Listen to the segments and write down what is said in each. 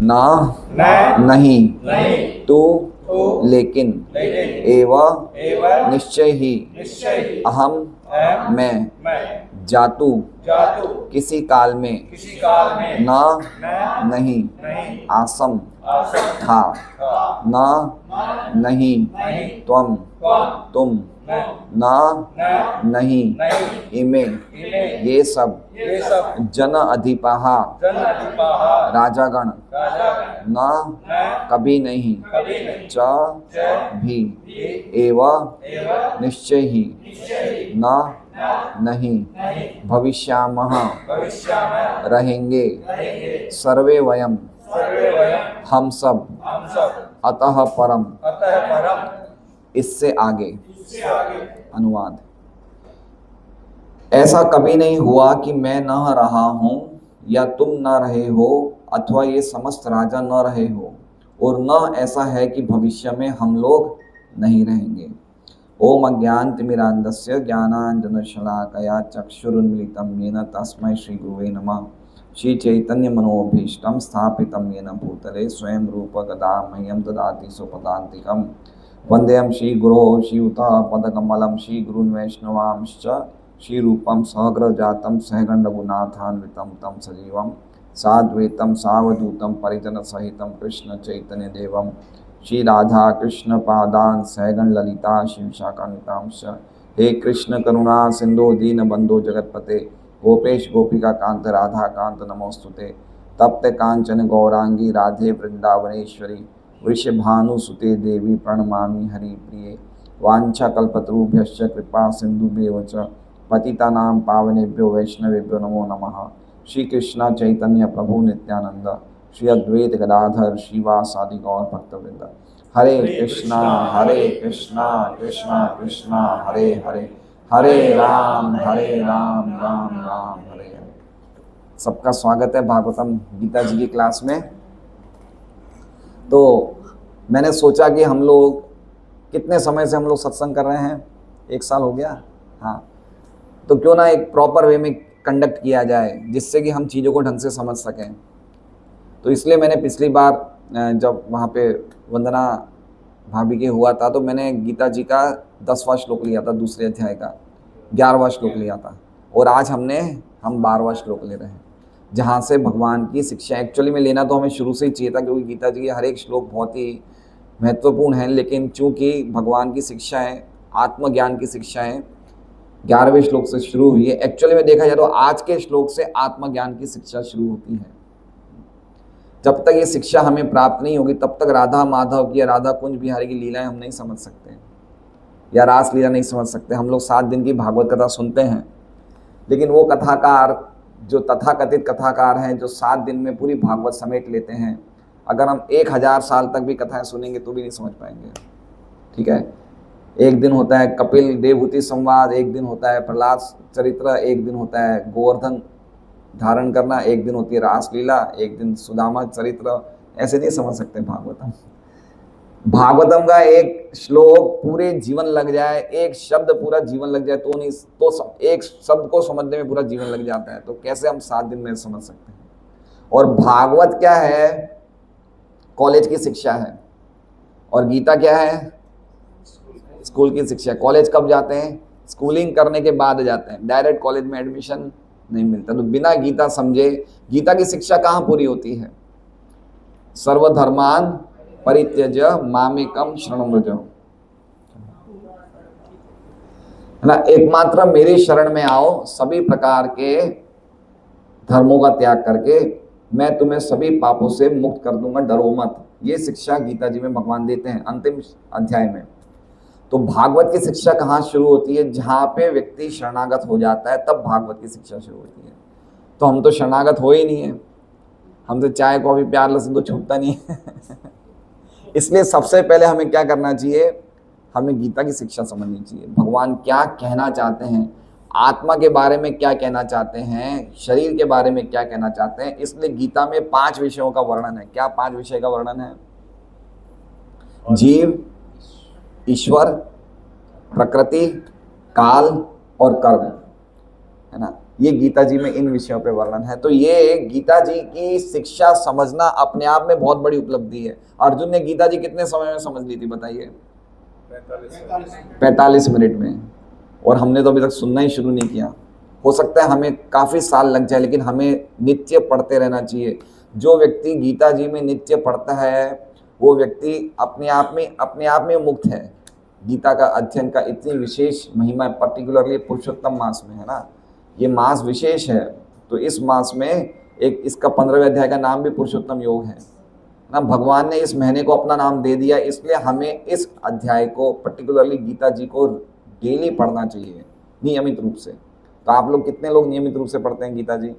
ना नहीं तू लेकिन एवं निश्चय ही अहम मैं जातु किसी काल में ना नहीं आसम था ना नहीं त्वम तुम ना नहीं इमे ये सब जन अधिपाह राजागण न कभी नहीं च भी एवं निश्चय ही न नहीं भविष्यामः रहेंगे सर्वे वयम हम सब अतः परम इससे आगे। अनुवाद। ऐसा कभी नहीं हुआ कि मैं न रहा हूं या तुम न रहे हो अथवा ये समस्त राजा न रहे हो, और न ऐसा है कि भविष्य में हम लोग नहीं रहेंगे। ओम अज्ञानतिमिरान्धस्य ज्ञानाञ्जनशलाकया चक्षुरुन्मीलितं येन तस्मै श्री गुरुवे नमः। श्री चैतन्य मनोभीष्टं स्थापितं येन भूतले स्वयं रूप गदा मह्यं ददाति स्वपदान्तिकम्। वन्देहं श्री गुरो श्रीयुतः पदकमलं श्री गुरुन् वैष्णवांश्च श्री रूपं सहग्रजातं सहगण रघुनाथान्वितं तं सजीवं साद्वैतं सावधूतं परिजन सहितं कृष्ण चैतन्य देवं श्री राधा कृष्ण पादान सहगण ललिता शिवशाखान्वितांश्च। हे कृष्ण करुणा सिंधु दीन बंधो जगतपते गोपेश गोपिका कांत राधा कांत नमोस्तुते। तप्त कांचन गौरांगी राधे वृंदावनेश्वरी वृषभानुसुते देवी प्रणमामि हरिप्रिये। वाञ्छाकल्पतरुभ्यश्च कृपा सिन्धुभ्येव च पतितानां पावनेभ्यो वैष्णवेभ्यो नमो नमः। श्री कृष्ण चैतन्य प्रभु नित्यानंद श्री अद्वैत गदाधर श्रीवासादि गौर भक्तवृंद। हरे कृष्णा कृष्णा कृष्णा हरे हरे, हरे राम राम राम हरे हरे। सबका स्वागत है भागवतम गीता जी की क्लास में। तो मैंने सोचा कि हम लोग कितने समय से हम लोग सत्संग कर रहे हैं, 1 साल हो गया। हाँ, तो क्यों ना एक प्रॉपर वे में कंडक्ट किया जाए जिससे कि हम चीज़ों को ढंग से समझ सकें। तो इसलिए मैंने पिछली बार जब वहाँ पे वंदना भाभी के हुआ था तो मैंने गीता जी का 10वां श्लोक लिया था, दूसरे अध्याय का 11वां श्लोक लिया था, और आज हम 12वां श्लोक ले रहे हैं जहाँ से भगवान की शिक्षा एक्चुअली में लेना तो हमें शुरू से ही चाहिए था, क्योंकि गीता जी के हर एक श्लोक बहुत ही महत्वपूर्ण है। लेकिन चूँकि भगवान की शिक्षा है, आत्मज्ञान की शिक्षा है, 11वें श्लोक से शुरू हुई है। एक्चुअली में देखा जाए तो आज के श्लोक से आत्मज्ञान की शिक्षा शुरू होती है। जब तक ये शिक्षा हमें प्राप्त नहीं होगी तब तक राधा माधव की या राधा कुंज बिहारी की लीलाएं हम नहीं समझ सकते, या रास लीला नहीं समझ सकते। हम लोग 7 दिन की भागवत कथा सुनते हैं, लेकिन वो कथाकार जो तथाकथित कथाकार हैं जो 7 दिन में पूरी भागवत समेट लेते हैं, अगर हम 1000 साल तक भी कथाएं सुनेंगे तो भी नहीं समझ पाएंगे। ठीक है, एक दिन होता है कपिल देवहूति संवाद, एक दिन होता है प्रहलाद चरित्र, एक दिन होता है गोवर्धन धारण करना, एक दिन होती है रासलीला, एक दिन सुदामा चरित्र। ऐसे नहीं समझ सकते भागवतम। भागवतम का एक श्लोक पूरे जीवन लग जाए, एक शब्द पूरा जीवन लग जाए तो नहीं, तो एक शब्द को समझने में पूरा जीवन लग जाता है, तो कैसे हम 7 दिन में समझ सकते हैं। और भागवत क्या है? कॉलेज की शिक्षा है, और गीता क्या है? स्कूल की शिक्षा। कॉलेज कब जाते हैं? स्कूलिंग करने के बाद जाते हैं, डायरेक्ट कॉलेज में एडमिशन नहीं मिलता। तो बिना गीता समझे गीता की शिक्षा कहाँ पूरी होती है? सर्वधर्मान परित्यज्य मामेकम शरणं व्रज, है ना। एकमात्र मेरी शरण में आओ, सभी प्रकार के धर्मों का त्याग करके मैं तुम्हें सभी पापों से मुक्त कर दूंगा, डरो मत। ये शिक्षा गीता जी में भगवान देते हैं अंतिम अध्याय में। तो भागवत की शिक्षा कहाँ शुरू होती है? जहाँ पे व्यक्ति शरणागत हो जाता है तब भागवत की शिक्षा शुरू होती है। तो हम तो शरणागत हो ही नहीं है, हम तो चाय कॉफी प्यार लहसुन तो छूटता नहीं है। इसलिए सबसे पहले हमें क्या करना चाहिए? हमें गीता की शिक्षा समझनी चाहिए। भगवान क्या कहना चाहते हैं, आत्मा के बारे में क्या कहना चाहते हैं, शरीर के बारे में क्या कहना चाहते हैं। इसलिए गीता में 5 विषयों का वर्णन है। क्या 5 विषय का वर्णन है? जीव, ईश्वर, प्रकृति, काल और कर्म, है ना। ये गीता जी में इन विषयों पे वर्णन है। तो ये गीता जी की शिक्षा समझना अपने आप में बहुत बड़ी उपलब्धि है। अर्जुन ने गीता जी कितने समय में समझ ली थी बताइए? 45 मिनट में। और हमने तो अभी तक सुनना ही शुरू नहीं किया। हो सकता है हमें काफ़ी साल लग जाए, लेकिन हमें नित्य पढ़ते रहना चाहिए। जो व्यक्ति गीता जी में नित्य पढ़ता है वो व्यक्ति अपने आप में मुक्त है। गीता का अध्ययन का इतनी विशेष महिमा है, पर्टिकुलरली पुरुषोत्तम मास में, है ना। ये मास विशेष है। तो इस मास में एक इसका 15वें अध्याय का नाम भी पुरुषोत्तम योग है ना। भगवान ने इस महीने को अपना नाम दे दिया, इसलिए हमें इस अध्याय को, पर्टिकुलरली गीता जी को डेली पढ़ना चाहिए नियमित रूप से। तो आप लोग कितने लोग नियमित रूप से पढ़ते हैं गीता जी?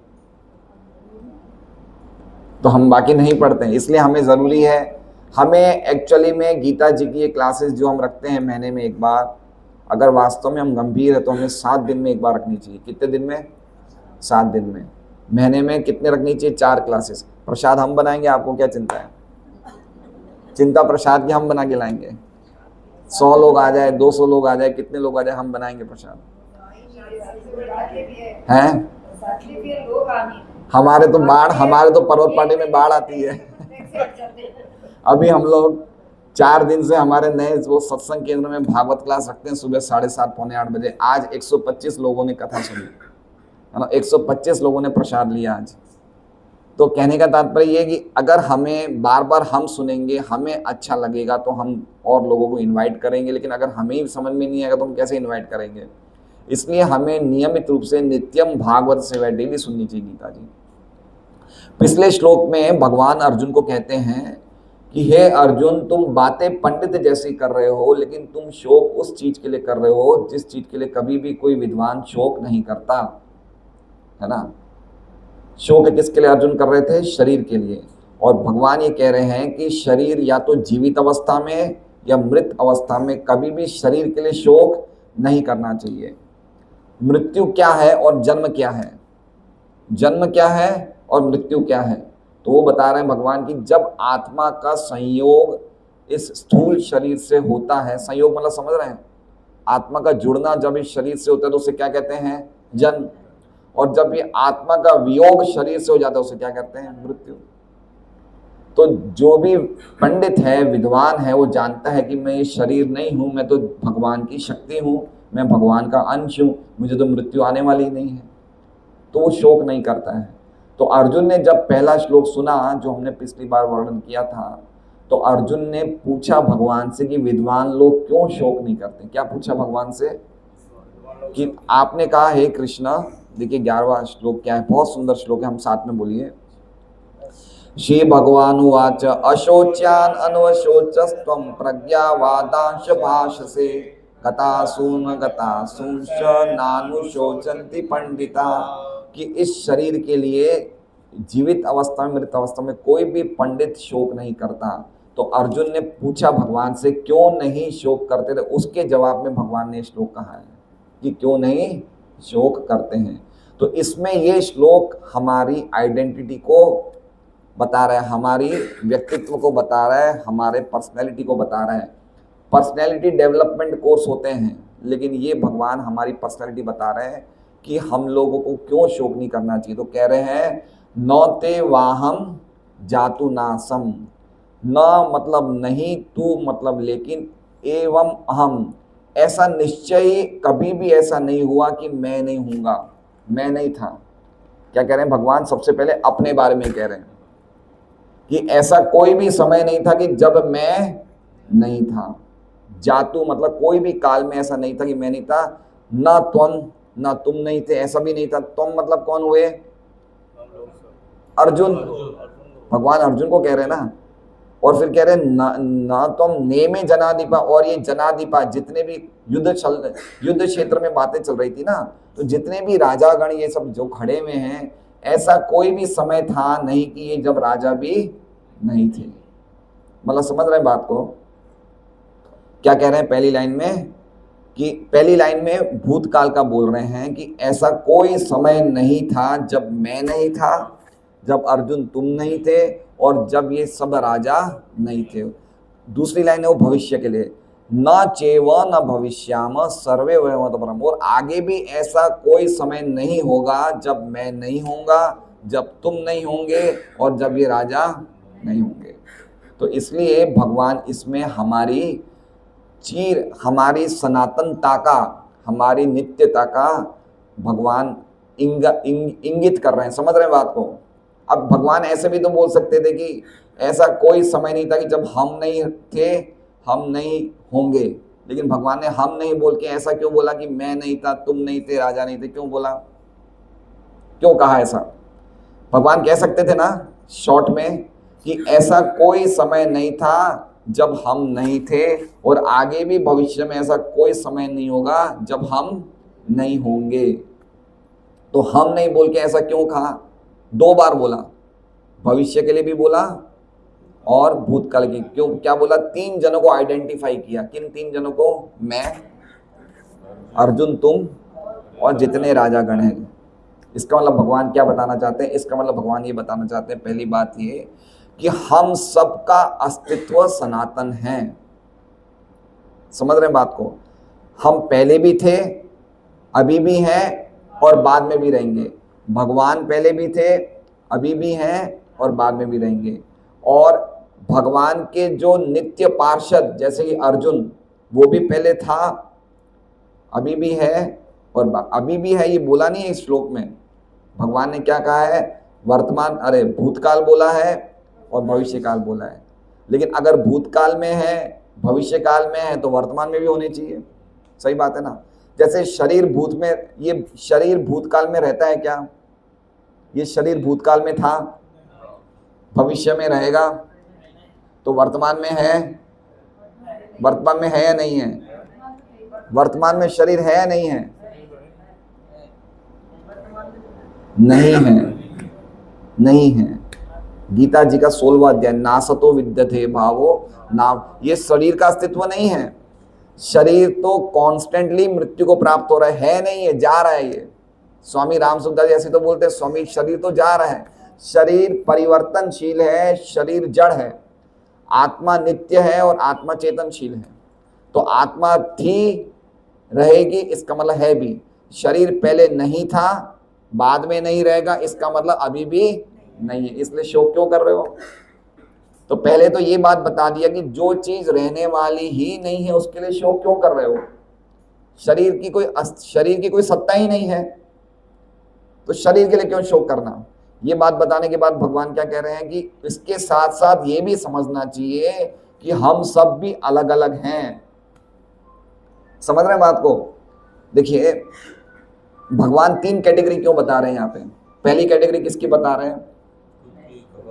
तो हम बाकी नहीं पढ़ते हैं, इसलिए हमें ज़रूरी है। हमें एक्चुअली में गीता जी की ये क्लासेस जो हम रखते हैं महीने में एक बार, अगर वास्तव में हम गंभीर है तो हमें 7 दिन में एक बार रखनी चाहिए। कितने दिन में? 7 दिन में। महीने में कितने रखनी चाहिए? 4 क्लासेस। प्रसाद हम बनाएंगे, आपको क्या चिंता है? चिंता प्रसाद की हम बना के लाएंगे। 100 लोग आ जाए, 200 लोग आ जाए, कितने लोग आ जाए, हम बनाएंगे प्रसाद। हैं? हमारे तो पर्वत पार्टी में बाढ़ आती है। अभी हम लोग 4 दिन से हमारे नए वो सत्संग केंद्र में भागवत क्लास रखते हैं सुबह 7:30 पौने 8 बजे। आज 125 लोगों ने कथा सुनी, है ना। 125 लोगों ने प्रसाद लिया आज। तो कहने का तात्पर्य ये है कि अगर हमें बार बार हम सुनेंगे, हमें अच्छा लगेगा तो हम और लोगों को इनवाइट करेंगे, लेकिन अगर हमें ही समझ में नहीं आएगा तो हम कैसे इनवाइट करेंगे? इसलिए हमें नियमित रूप से नित्यम भागवत सेवा डेली सुननी चाहिए गीता जी। पिछले श्लोक में भगवान अर्जुन को कहते हैं कि हे अर्जुन, तुम बातें पंडित जैसी कर रहे हो, लेकिन तुम शोक उस चीज के लिए कर रहे हो जिस चीज के लिए कभी भी कोई विद्वान शोक नहीं करता, है ना। शोक किसके लिए अर्जुन कर रहे थे? शरीर के लिए। और भगवान ये कह रहे हैं कि शरीर या तो जीवित अवस्था में या मृत अवस्था में कभी भी शरीर के लिए शोक नहीं करना चाहिए। मृत्यु क्या है और जन्म क्या है? जन्म क्या है और मृत्यु क्या है? तो वो बता रहे हैं भगवान की जब आत्मा का संयोग इस स्थूल शरीर से होता है, संयोग मतलब समझ रहे हैं, आत्मा का जुड़ना जब इस शरीर से होता है तो उसे क्या कहते हैं? जन्म। और जब ये आत्मा का वियोग शरीर से हो जाता है उसे क्या कहते हैं? मृत्यु। तो जो भी पंडित है, विद्वान है, वो जानता है कि मैं ये शरीर नहीं हूं, मैं तो भगवान की शक्ति हूं, मैं भगवान का अंश हूं, मुझे तो मृत्यु आने वाली नहीं है, तो वो शोक नहीं करता है। तो अर्जुन ने जब पहला श्लोक सुना जो हमने पिछली बार वर्णन किया था, तो अर्जुन ने पूछा भगवान से कि विद्वान लोग क्यों शोक नहीं करते। क्या पूछा भगवान से? कि आपने कहा हे कृष्ण, देखिए 11वां श्लोक क्या है, बहुत सुंदर श्लोक है, हम साथ में बोलिए। श्री भगवान उवाच अशोच्यान अनवशोचस्त्वं प्रज्ञावादांश भाषसे गतासून गतासूंश नानुशोचन्ति पंडिता। कि इस शरीर के लिए जीवित अवस्था में, मृत अवस्था में कोई भी पंडित शोक नहीं करता। तो अर्जुन ने पूछा भगवान से क्यों नहीं शोक करते थे, उसके जवाब में भगवान ने श्लोक कहा है कि क्यों नहीं शोक करते हैं। तो इसमें ये श्लोक हमारी आइडेंटिटी को बता रहा है, हमारी व्यक्तित्व को बता रहा है, हमारे पर्सनैलिटी को बता रहा है। पर्सनैलिटी डेवलपमेंट कोर्स होते हैं, लेकिन ये भगवान हमारी पर्सनैलिटी बता रहे हैं कि हम लोगों को क्यों शोक नहीं करना चाहिए। तो कह रहे हैं नौते वाहम जातु नासम, न मतलब नहीं, तू मतलब लेकिन, एवं अहम, ऐसा निश्चय कभी भी ऐसा नहीं हुआ कि मैं नहीं हूँगा, मैं नहीं था। क्या कह रहे हैं भगवान? सबसे पहले अपने बारे में कह रहे हैं कि ऐसा कोई भी समय नहीं था कि जब मैं नहीं था। जातु मतलब कोई भी काल में ऐसा नहीं था कि मैं नहीं था। ना त्वं, ना तुम नहीं थे, ऐसा भी नहीं था। तुम मतलब कौन हुए? अर्जुन। भगवान अर्जुन को कह रहे हैं ना। और फिर कह रहे हैं ना तुम नेमे जनाधिपा, और ये जनाधिपा जितने भी युद्ध क्षेत्र में बातें चल रही थी ना, तो जितने भी राजागण ये सब जो खड़े हुए हैं, ऐसा कोई भी समय था नहीं कि ये जब राजा भी नहीं थे। मतलब समझ रहे हैं बात को? क्या कह रहे हैं पहली लाइन में? कि पहली लाइन में भूतकाल का बोल रहे हैं कि ऐसा कोई समय नहीं था जब मैं नहीं था, जब अर्जुन तुम नहीं थे, और जब ये सब राजा नहीं थे। दूसरी लाइन है वो भविष्य के लिए, न चेव न भविष्याम सर्वे वयमत परम, और आगे भी ऐसा कोई समय नहीं होगा जब मैं नहीं होऊंगा, जब तुम नहीं होंगे और जब ये राजा नहीं होंगे। तो इसलिए भगवान इसमें हमारी सनातनता का, हमारी नित्यता का भगवान इंगित कर रहे हैं। समझ रहे हैं बात को? अब भगवान ऐसे भी तो बोल सकते थे कि ऐसा कोई समय नहीं था कि जब हम नहीं थे, हम नहीं होंगे, लेकिन भगवान ने हम नहीं बोल के ऐसा क्यों बोला कि मैं नहीं था, तुम नहीं थे, राजा नहीं थे? क्यों बोला, क्यों कहा ऐसा? भगवान कह सकते थे ना शॉर्ट में कि ऐसा कोई समय नहीं था जब हम नहीं थे, और आगे भी भविष्य में ऐसा कोई समय नहीं होगा जब हम नहीं होंगे। तो हम नहीं बोल के ऐसा क्यों कहा? 2 बार बोला, भविष्य के लिए भी बोला और भूतकाल की। क्यों, क्या बोला? 3 जनों को आइडेंटिफाई किया। किन 3 जनों को? मैं, अर्जुन, तुम और जितने राजागण हैं। इसका मतलब भगवान क्या बताना चाहते हैं? इसका मतलब भगवान ये बताना चाहते हैं, पहली बात ये कि हम सबका अस्तित्व सनातन है। समझ रहे हैं बात को? हम पहले भी थे, अभी भी हैं और बाद में भी रहेंगे। भगवान पहले भी थे, अभी भी हैं और बाद में भी रहेंगे। और भगवान के जो नित्य पार्षद जैसे कि अर्जुन, वो भी पहले था, अभी भी है और अभी भी है। ये बोला नहीं है इस श्लोक में। भगवान ने क्या कहा है? वर्तमान, अरे भूतकाल बोला है और भविष्यकाल बोला है। लेकिन अगर भूतकाल में है, भविष्यकाल में है, तो वर्तमान में भी होने चाहिए। सही बात है ना? जैसे शरीर भूत में, ये शरीर भूतकाल में रहता है क्या? ये शरीर भूतकाल में था, भविष्य में रहेगा, तो वर्तमान में है? वर्तमान में है या नहीं है? वर्तमान में शरीर है या नहीं है? नहीं है, नहीं है। गीता जी का 16वां अध्याय, नासतो विद्यते भावो ना, ये शरीर का अस्तित्व नहीं है। शरीर तो कॉन्स्टेंटली मृत्यु को प्राप्त हो रहा है नहीं है, जा रहा है। ये स्वामी राम सुखदास जी ऐसे तो बोलते हैं, स्वामी शरीर तो जा रहा है। शरीर परिवर्तनशील है, शरीर जड़ है, आत्मा नित्य है और आत्मा चेतनशील है। तो आत्मा थी, रहेगी, इसका मतलब है भी। शरीर पहले नहीं था, बाद में नहीं रहेगा, इसका मतलब अभी भी नहीं है। इसलिए शोक क्यों कर रहे हो? तो पहले तो ये बात बता दिया कि जो चीज रहने वाली ही नहीं है उसके लिए शोक क्यों कर रहे हो? शरीर की कोई सत्ता ही नहीं है, तो शरीर के लिए क्यों शोक करना? ये बात बताने के बाद भगवान क्या कह रहे हैं कि इसके साथ साथ ये भी समझना चाहिए कि हम सब भी अलग अलग हैं। समझ रहे हैं बात को? देखिए, भगवान 3 कैटेगरी क्यों बता रहे हैं यहाँ पे? पहली कैटेगरी किसकी बता रहे हैं?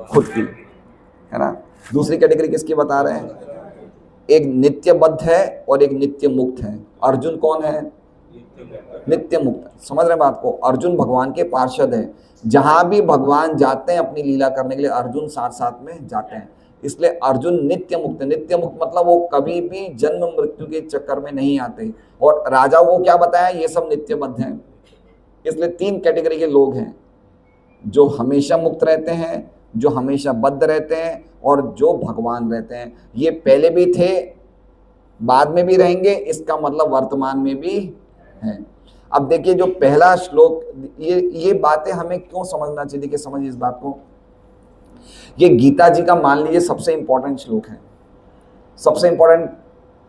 खुद की, है ना? दूसरी कैटेगरी किसकी बता रहे हैं? एक नित्यबद्ध है और एक नित्य मुक्त है। अर्जुन कौन है? नित्य मुक्त। समझ रहे बात को? अर्जुन भगवान के पार्षद है। जहां भी भगवान जाते हैं अपनी लीला करने के लिए, अर्जुन साथ साथ में जाते हैं। इसलिए अर्जुन नित्य मुक्त है। नित्य मुक्त मतलब वो कभी भी जन्म मृत्यु के चक्कर में नहीं आते। और राजा वो क्या बताया? ये सब नित्यबद्ध हैं। इसलिए 3 कैटेगरी के लोग हैं, जो हमेशा मुक्त रहते हैं, जो हमेशा बद्ध रहते हैं और जो भगवान रहते हैं। ये पहले भी थे, बाद में भी रहेंगे, इसका मतलब वर्तमान में भी है। अब देखिए जो पहला श्लोक, ये बातें हमें क्यों समझना चाहिए? देखिए समझिए इस बात को। ये गीता जी का मान लीजिए सबसे इंपॉर्टेंट श्लोक है। सबसे इंपॉर्टेंट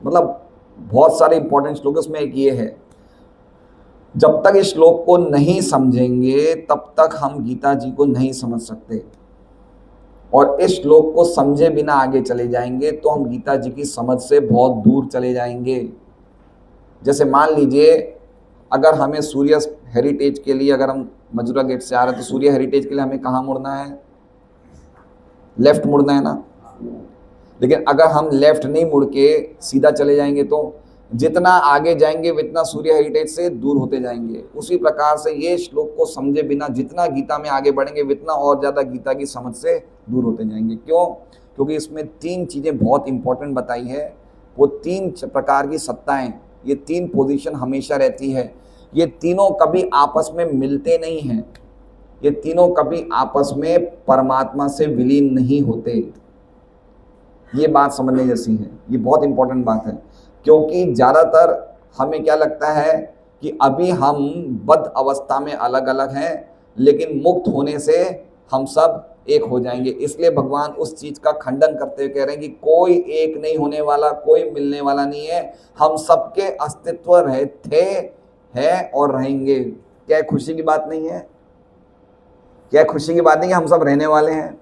मतलब बहुत सारे इंपॉर्टेंट श्लोक, उसमें एक ये है। जब तक इस श्लोक को नहीं समझेंगे तब तक हम गीता जी को नहीं समझ सकते, और इस श्लोक को समझे बिना आगे चले जाएंगे तो हम गीता जी की समझ से बहुत दूर चले जाएंगे। जैसे मान लीजिए अगर हमें सूर्य हेरिटेज के लिए, अगर हम मजूरा गेट से आ रहे हैं तो सूर्य हेरिटेज के लिए हमें कहाँ मुड़ना है? लेफ्ट मुड़ना है ना। लेकिन अगर हम लेफ्ट नहीं मुड़ के सीधा चले जाएंगे तो जितना आगे जाएंगे उतना सूर्य हेरिटेज से दूर होते जाएंगे। उसी प्रकार से ये श्लोक को समझे बिना जितना गीता में आगे बढ़ेंगे उतना और ज़्यादा गीता की समझ से दूर होते जाएंगे। क्यों? क्योंकि इसमें 3 चीज़ें बहुत इंपॉर्टेंट बताई है। वो 3 प्रकार की सत्ताएं, ये 3 पोजीशन हमेशा रहती है। ये तीनों कभी आपस में मिलते नहीं हैं, ये तीनों कभी आपस में परमात्मा से विलीन नहीं होते। ये बात समझने जैसी है, ये बहुत इंपॉर्टेंट बात है। क्योंकि ज़्यादातर हमें क्या लगता है कि अभी हम बद्ध अवस्था में अलग अलग हैं, लेकिन मुक्त होने से हम सब एक हो जाएंगे। इसलिए भगवान उस चीज का खंडन करते हुए कह रहे हैं कि कोई एक नहीं होने वाला, कोई मिलने वाला नहीं है। हम सबके अस्तित्व रहे थे, है और रहेंगे। क्या खुशी की बात नहीं है? क्या खुशी की बात नहीं कि हम सब रहने वाले हैं?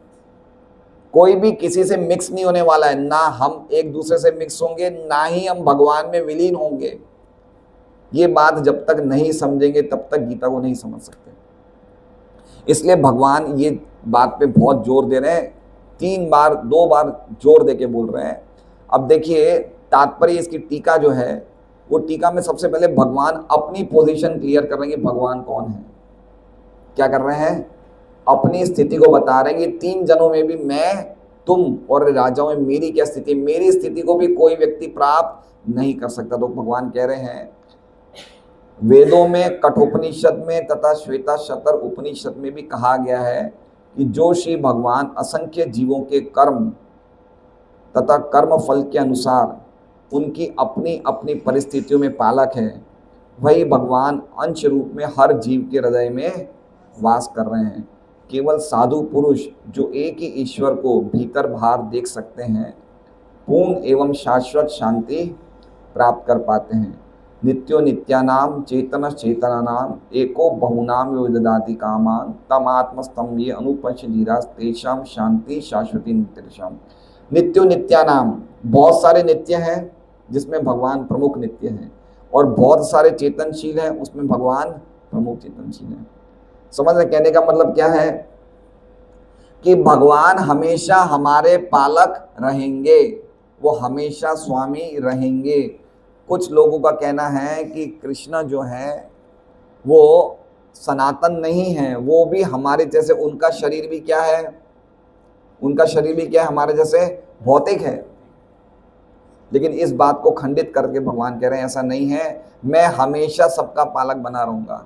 कोई भी किसी से मिक्स नहीं होने वाला है, ना हम एक दूसरे से मिक्स होंगे, ना ही हम भगवान में विलीन होंगे। ये बात जब तक नहीं समझेंगे तब तक गीता को नहीं समझ सकते। इसलिए भगवान ये बात पे बहुत जोर दे रहे हैं, 2 बार जोर दे के बोल रहे हैं। अब देखिए तात्पर्य इसकी टीका जो है, वो टीका में सबसे पहले भगवान अपनी पोजीशन क्लियर कर रहे हैं कि भगवान कौन है। क्या कर रहे हैं? अपनी स्थिति को बता रहे हैं कि 3 जनों में भी मैं, तुम और राजाओं में मेरी क्या स्थिति, मेरी स्थिति को भी कोई व्यक्ति प्राप्त नहीं कर सकता। तो भगवान कह रहे हैं, वेदों में, कठोपनिषद में तथा श्वेता शतर उपनिषद में भी कहा गया है कि जो श्री भगवान असंख्य जीवों के कर्म तथा कर्म फल के अनुसार उनकी अपनी अपनी परिस्थितियों में पालक है, वही भगवान अंश रूप में हर जीव के हृदय में वास कर रहे हैं। केवल साधु पुरुष जो एक ही ईश्वर को भीतर बाहर देख सकते हैं, पूर्ण एवं शाश्वत शांति प्राप्त कर पाते हैं। नित्यो नित्यानाम चेतन चेतनानाम एको बहुनाम यो ददाति कामान तम आत्मस्तम ये अनुपंच धीरास तेषाम शांति शाश्वती नित्यशाम। नित्यो नित्यानाम, बहुत सारे नित्य हैं जिसमें भगवान प्रमुख नित्य हैं, और बहुत सारे चेतनशील हैं उसमें भगवान प्रमुख चेतनशील हैं। समझ रहे? कहने का मतलब क्या है कि भगवान हमेशा हमारे पालक रहेंगे, वो हमेशा स्वामी रहेंगे। कुछ लोगों का कहना है कि कृष्ण जो है वो सनातन नहीं है, वो भी हमारे जैसे, उनका शरीर भी क्या है, उनका शरीर भी क्या है, हमारे जैसे भौतिक है। लेकिन इस बात को खंडित करके भगवान कह रहे हैं ऐसा नहीं है, मैं हमेशा सबका पालक बना रहूंगा।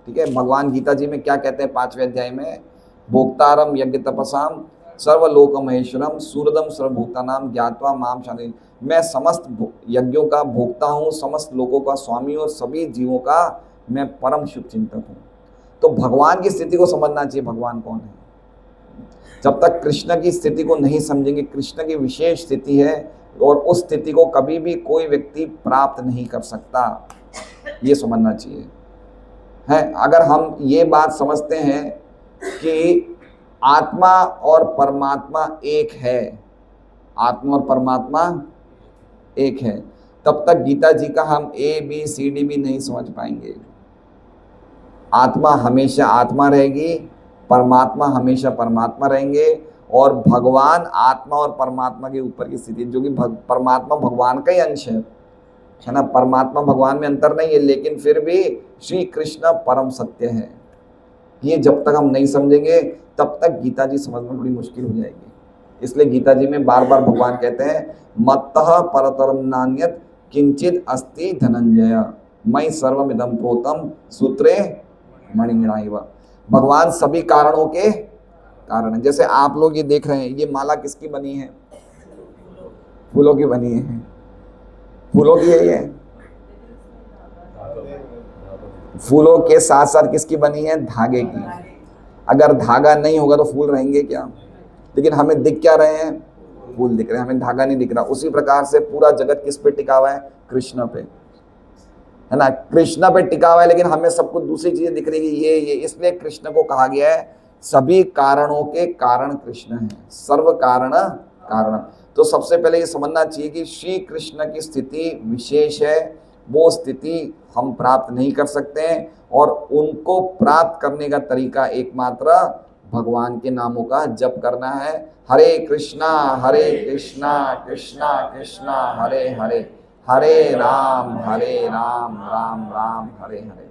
ठीक है, भगवान गीता जी में क्या कहते हैं 5वें अध्याय में, भोक्तारम यज्ञ तपसाम सर्वलोक महेश्वरम सूरदम सर्वभूतानाम ज्ञात्वा माम शांति। मैं समस्त यज्ञों का भोक्ता हूँ, समस्त लोगों का स्वामी और सभी जीवों का मैं परम शुभ चिंतक हूँ। तो भगवान की स्थिति को समझना चाहिए, भगवान कौन है। जब तक कृष्ण की स्थिति को नहीं समझेंगे, कृष्ण की विशेष स्थिति है और उस स्थिति को कभी भी कोई व्यक्ति प्राप्त नहीं कर सकता, ये समझना चाहिए है। अगर हम ये बात समझते हैं कि आत्मा और परमात्मा एक है, आत्मा और परमात्मा एक है, तब तक गीता जी का हम ABCD भी नहीं समझ पाएंगे। आत्मा हमेशा आत्मा रहेगी, परमात्मा हमेशा परमात्मा रहेंगे, और भगवान आत्मा और परमात्मा के ऊपर की स्थिति, जो कि परमात्मा भगवान का ही अंश है ना। परमात्मा भगवान में अंतर नहीं है, लेकिन फिर भी श्री कृष्ण परम सत्य है। ये जब तक हम नहीं समझेंगे तब तक गीता जी समझना बड़ी मुश्किल हो जाएगी। इसलिए गीता जी में बार बार भगवान कहते हैं, मत्तः परतरम नान्यत किंचित अस्ति धनंजय मयि सर्वमिदं प्रोतम सूत्रे मणिगणाइव। भगवान सभी कारणों के कारण है। जैसे आप लोग ये देख रहे हैं, ये माला किसकी बनी है? फूलों की बनी है। फूलों की है ये, फूलों के साथ साथ किसकी बनी है? धागे की। अगर धागा नहीं होगा तो फूल रहेंगे क्या? लेकिन हमें दिख क्या रहे हैं? फूल दिख रहे हैं, हमें धागा नहीं दिख रहा। उसी प्रकार से पूरा जगत किस पे टिका हुआ है? कृष्ण पे, है ना। कृष्ण पे टिका हुआ है, लेकिन हमें सब कुछ दूसरी चीजें दिख रही है। ये इसलिए कृष्ण को कहा गया है सभी कारणों के कारण कृष्ण है, सर्व कारण कारण। तो सबसे पहले ये समझना चाहिए कि श्री कृष्ण की स्थिति विशेष है, वो स्थिति हम प्राप्त नहीं कर सकते हैं, और उनको प्राप्त करने का तरीका एकमात्र भगवान के नामों का जप करना है। हरे कृष्णा कृष्णा कृष्णा हरे हरे, हरे राम राम राम हरे हरे।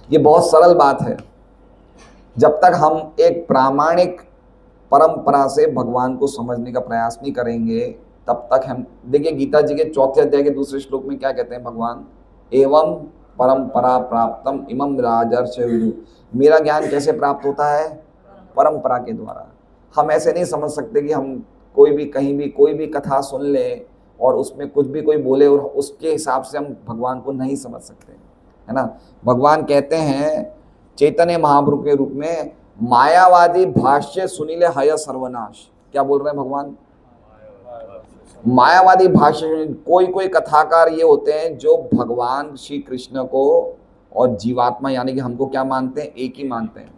ये बहुत सरल बात है। जब तक हम एक प्रामाणिक परंपरा से भगवान को समझने का प्रयास नहीं करेंगे, तब तक हम देखिए गीता जी के 4थे अध्याय के दूसरे श्लोक में क्या कहते हैं भगवान, एवं परंपरा प्राप्तम इमं राजर्षि विदु। मेरा ज्ञान कैसे प्राप्त होता है? परंपरा के द्वारा। हम ऐसे नहीं समझ सकते कि हम कोई भी कहीं भी कोई भी कथा सुन लें और उसमें कुछ भी कोई बोले और उसके हिसाब से हम भगवान को नहीं समझ सकते, है ना। भगवान कहते हैं चैतन्य महाप्रभु के रूप में, मायावादी भाष्य सुनीले हय सर्वनाश। क्या बोल रहे हैं भगवान? मायावादी भाष्य, कोई कोई कथाकार ये होते हैं जो भगवान श्री कृष्ण को और जीवात्मा यानी कि हमको क्या मानते हैं? एक ही मानते हैं।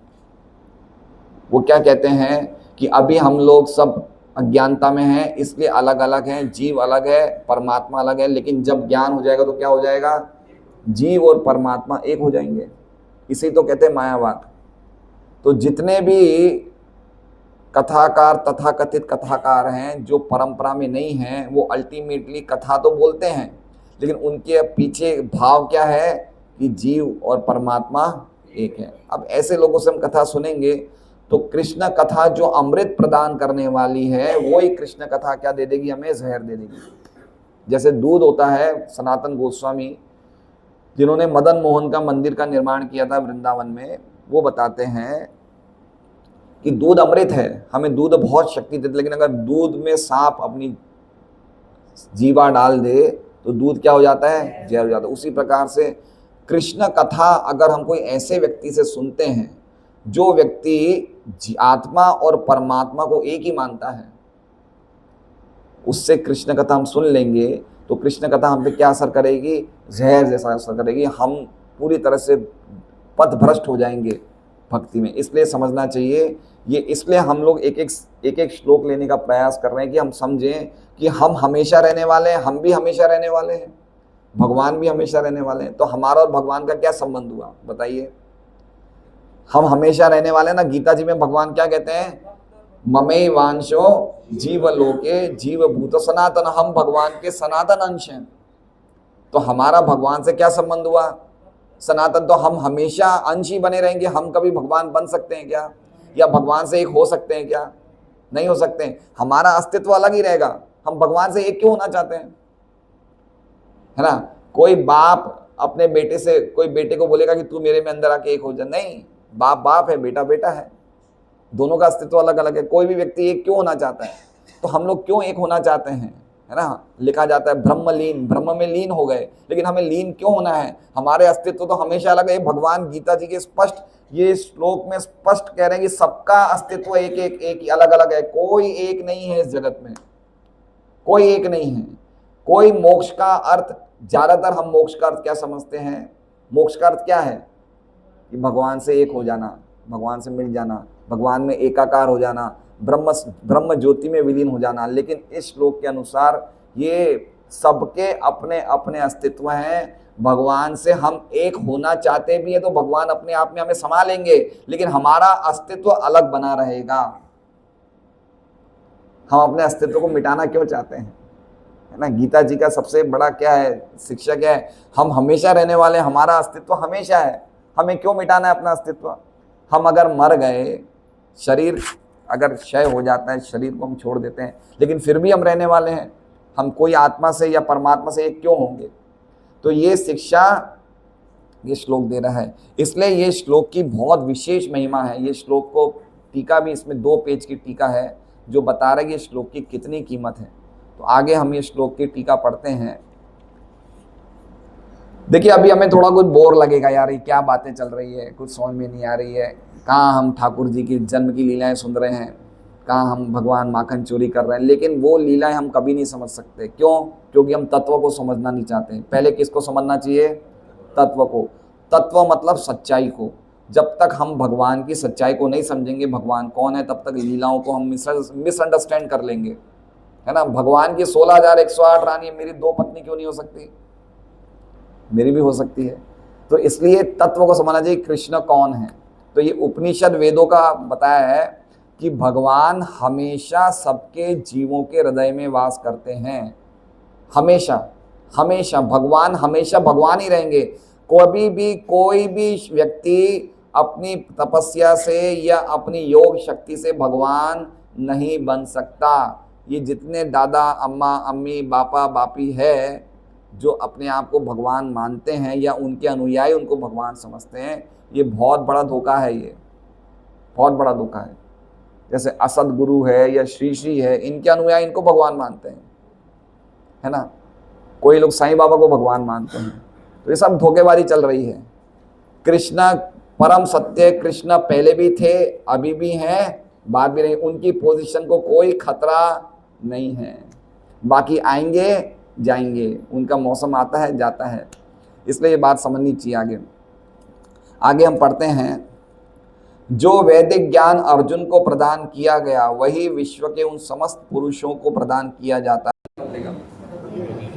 वो क्या कहते हैं कि अभी हम लोग सब अज्ञानता में हैं, इसलिए अलग अलग हैं, जीव अलग है, परमात्मा अलग है, लेकिन जब ज्ञान हो जाएगा तो क्या हो जाएगा? जीव और परमात्मा एक हो जाएंगे। इसी तो कहते हैं मायावाद। तो जितने भी कथाकार, तथाकथित कथाकार हैं जो परंपरा में नहीं हैं, वो अल्टीमेटली कथा तो बोलते हैं, लेकिन उनके पीछे भाव क्या है कि जीव और परमात्मा एक है। अब ऐसे लोगों से हम कथा सुनेंगे तो कृष्ण कथा जो अमृत प्रदान करने वाली है, वही कृष्ण कथा क्या दे देगी? हमें जहर दे देगी। जैसे दूध होता है, सनातन गोस्वामी जिन्होंने मदन मोहन का मंदिर का निर्माण किया था वृंदावन में, वो बताते हैं कि दूध अमृत है, हमें दूध बहुत शक्ति देता है, लेकिन अगर दूध में सांप अपनी जीवा डाल दे तो दूध क्या हो जाता है? जहर हो जाता है। उसी प्रकार से कृष्ण कथा अगर हम कोई ऐसे व्यक्ति से सुनते हैं जो व्यक्ति आत्मा और परमात्मा को एक ही मानता है, उससे कृष्ण कथा हम सुन लेंगे तो कृष्ण कथा हम पे क्या असर करेगी? जहर जैसा असर करेगी। हम पूरी तरह से पथभ्रष्ट हो जाएंगे भक्ति में। इसलिए समझना चाहिए ये, इसलिए हम लोग एक एक श्लोक लेने का प्रयास कर रहे हैं कि हम समझें कि हम हमेशा रहने वाले हैं, हम भी हमेशा रहने वाले हैं, भगवान भी हमेशा रहने वाले हैं। तो हमारा और भगवान का क्या संबंध हुआ बताइए? हम हमेशा रहने वाले हैं ना। गीता जी में भगवान क्या कहते हैं? ममे वांशो जीवलोके जीवभूत सनातन, हम भगवान के सनातन अंश हैं। तो हमारा भगवान से क्या संबंध हुआ? सनातन। तो हम हमेशा अंश ही बने रहेंगे। हम कभी भगवान बन सकते हैं क्या? या भगवान से एक हो सकते हैं क्या? नहीं हो सकते हैं। हमारा अस्तित्व अलग ही रहेगा। हम भगवान से एक क्यों होना चाहते हैं, है ना। कोई बाप अपने बेटे से, कोई बेटे को बोलेगा कि तू मेरे में अंदर आके एक हो जा, नहीं। बाप बाप है, बेटा बेटा है, दोनों का अस्तित्व अलग अलग है। कोई भी व्यक्ति एक क्यों होना चाहता है? तो हम लोग क्यों एक होना चाहते हैं, है ना। लिखा जाता है ब्रह्म लीन, ब्रह्म में लीन हो गए, लेकिन हमें लीन क्यों होना है? हमारे अस्तित्व तो हमेशा अलग है। भगवान गीता जी के स्पष्ट ये श्लोक में स्पष्ट कह रहे हैं कि सबका अस्तित्व एक एक एक अलग अलग है, कोई एक नहीं है इस जगत में, कोई एक नहीं है। कोई मोक्ष का अर्थ, ज्यादातर हम मोक्ष का अर्थ क्या समझते हैं? मोक्ष का अर्थ क्या है? कि भगवान से एक हो जाना, भगवान से मिल जाना, भगवान में एकाकार हो जाना, ब्रह्म ज्योति में विलीन हो जाना। लेकिन इस श्लोक के अनुसार ये सबके अपने अपने अस्तित्व हैं। भगवान से हम एक होना चाहते भी है तो भगवान अपने आप में हमें समा लेंगे, लेकिन हमारा अस्तित्व अलग बना रहेगा। हम अपने अस्तित्व को मिटाना क्यों चाहते हैं, है ना। गीता जी का सबसे बड़ा क्या है, शिक्षा क्या है? हम हमेशा रहने वाले, हमारा अस्तित्व हमेशा है, हमें क्यों मिटाना है अपना अस्तित्व? हम अगर मर गए, शरीर अगर क्षय हो जाता है, शरीर को हम छोड़ देते हैं, लेकिन फिर भी हम रहने वाले हैं। हम कोई आत्मा से या परमात्मा से एक क्यों होंगे? तो ये शिक्षा ये श्लोक दे रहा है। इसलिए ये श्लोक की बहुत विशेष महिमा है। ये श्लोक को टीका भी, इसमें 2 पेज की टीका है जो बता रहा है कि श्लोक की कितनी कीमत है। तो आगे हम ये श्लोक की टीका पढ़ते हैं। देखिए अभी हमें थोड़ा कुछ बोर लगेगा, यार ये क्या बातें चल रही है, कुछ समझ में नहीं आ रही है। कहाँ हम ठाकुर जी की जन्म की लीलाएं सुन रहे हैं, कहाँ हम भगवान माखन चोरी कर रहे हैं। लेकिन वो लीलाएं हम कभी नहीं समझ सकते। क्यों? क्योंकि हम तत्व को समझना नहीं चाहते। पहले किसको समझना चाहिए? तत्व को। तत्व मतलब सच्चाई को। जब तक हम भगवान की सच्चाई को नहीं समझेंगे, भगवान कौन है, तब तक लीलाओं को हम मिसअंडरस्टैंड कर लेंगे, है ना। भगवान की 16,108 रानी, मेरी 2 पत्नी क्यों नहीं हो सकती? मेरी भी हो सकती है। तो इसलिए तत्व को समझना चाहिए, कृष्ण कौन है। तो ये उपनिषद वेदों का बताया है कि भगवान हमेशा सबके जीवों के हृदय में वास करते हैं। हमेशा हमेशा भगवान, हमेशा भगवान ही रहेंगे। कभी भी कोई भी व्यक्ति अपनी तपस्या से या अपनी योग शक्ति से भगवान नहीं बन सकता। ये जितने दादा अम्मा अम्मी बापा बापी है जो अपने आप को भगवान मानते हैं या उनके अनुयायी उनको भगवान समझते हैं, ये बहुत बड़ा धोखा है। ये बहुत बड़ा धोखा है। जैसे असद गुरु है या श्री श्री है, इनके अनुयायी इनको भगवान मानते हैं, है ना। कोई लोग साईं बाबा को भगवान मानते हैं, तो ये सब धोखेबाजी चल रही है। कृष्णा परम सत्य, कृष्णा पहले भी थे, अभी भी हैं, बाद भी नहीं, उनकी पोजीशन को कोई खतरा नहीं है। बाकी आएंगे जाएंगे, उनका मौसम आता है जाता है, इसलिए ये बात समझनी चाहिए। आगे हम पढ़ते हैं, जो वैदिक ज्ञान अर्जुन को प्रदान किया गया वही विश्व के उन समस्त पुरुषों को प्रदान किया जाता है।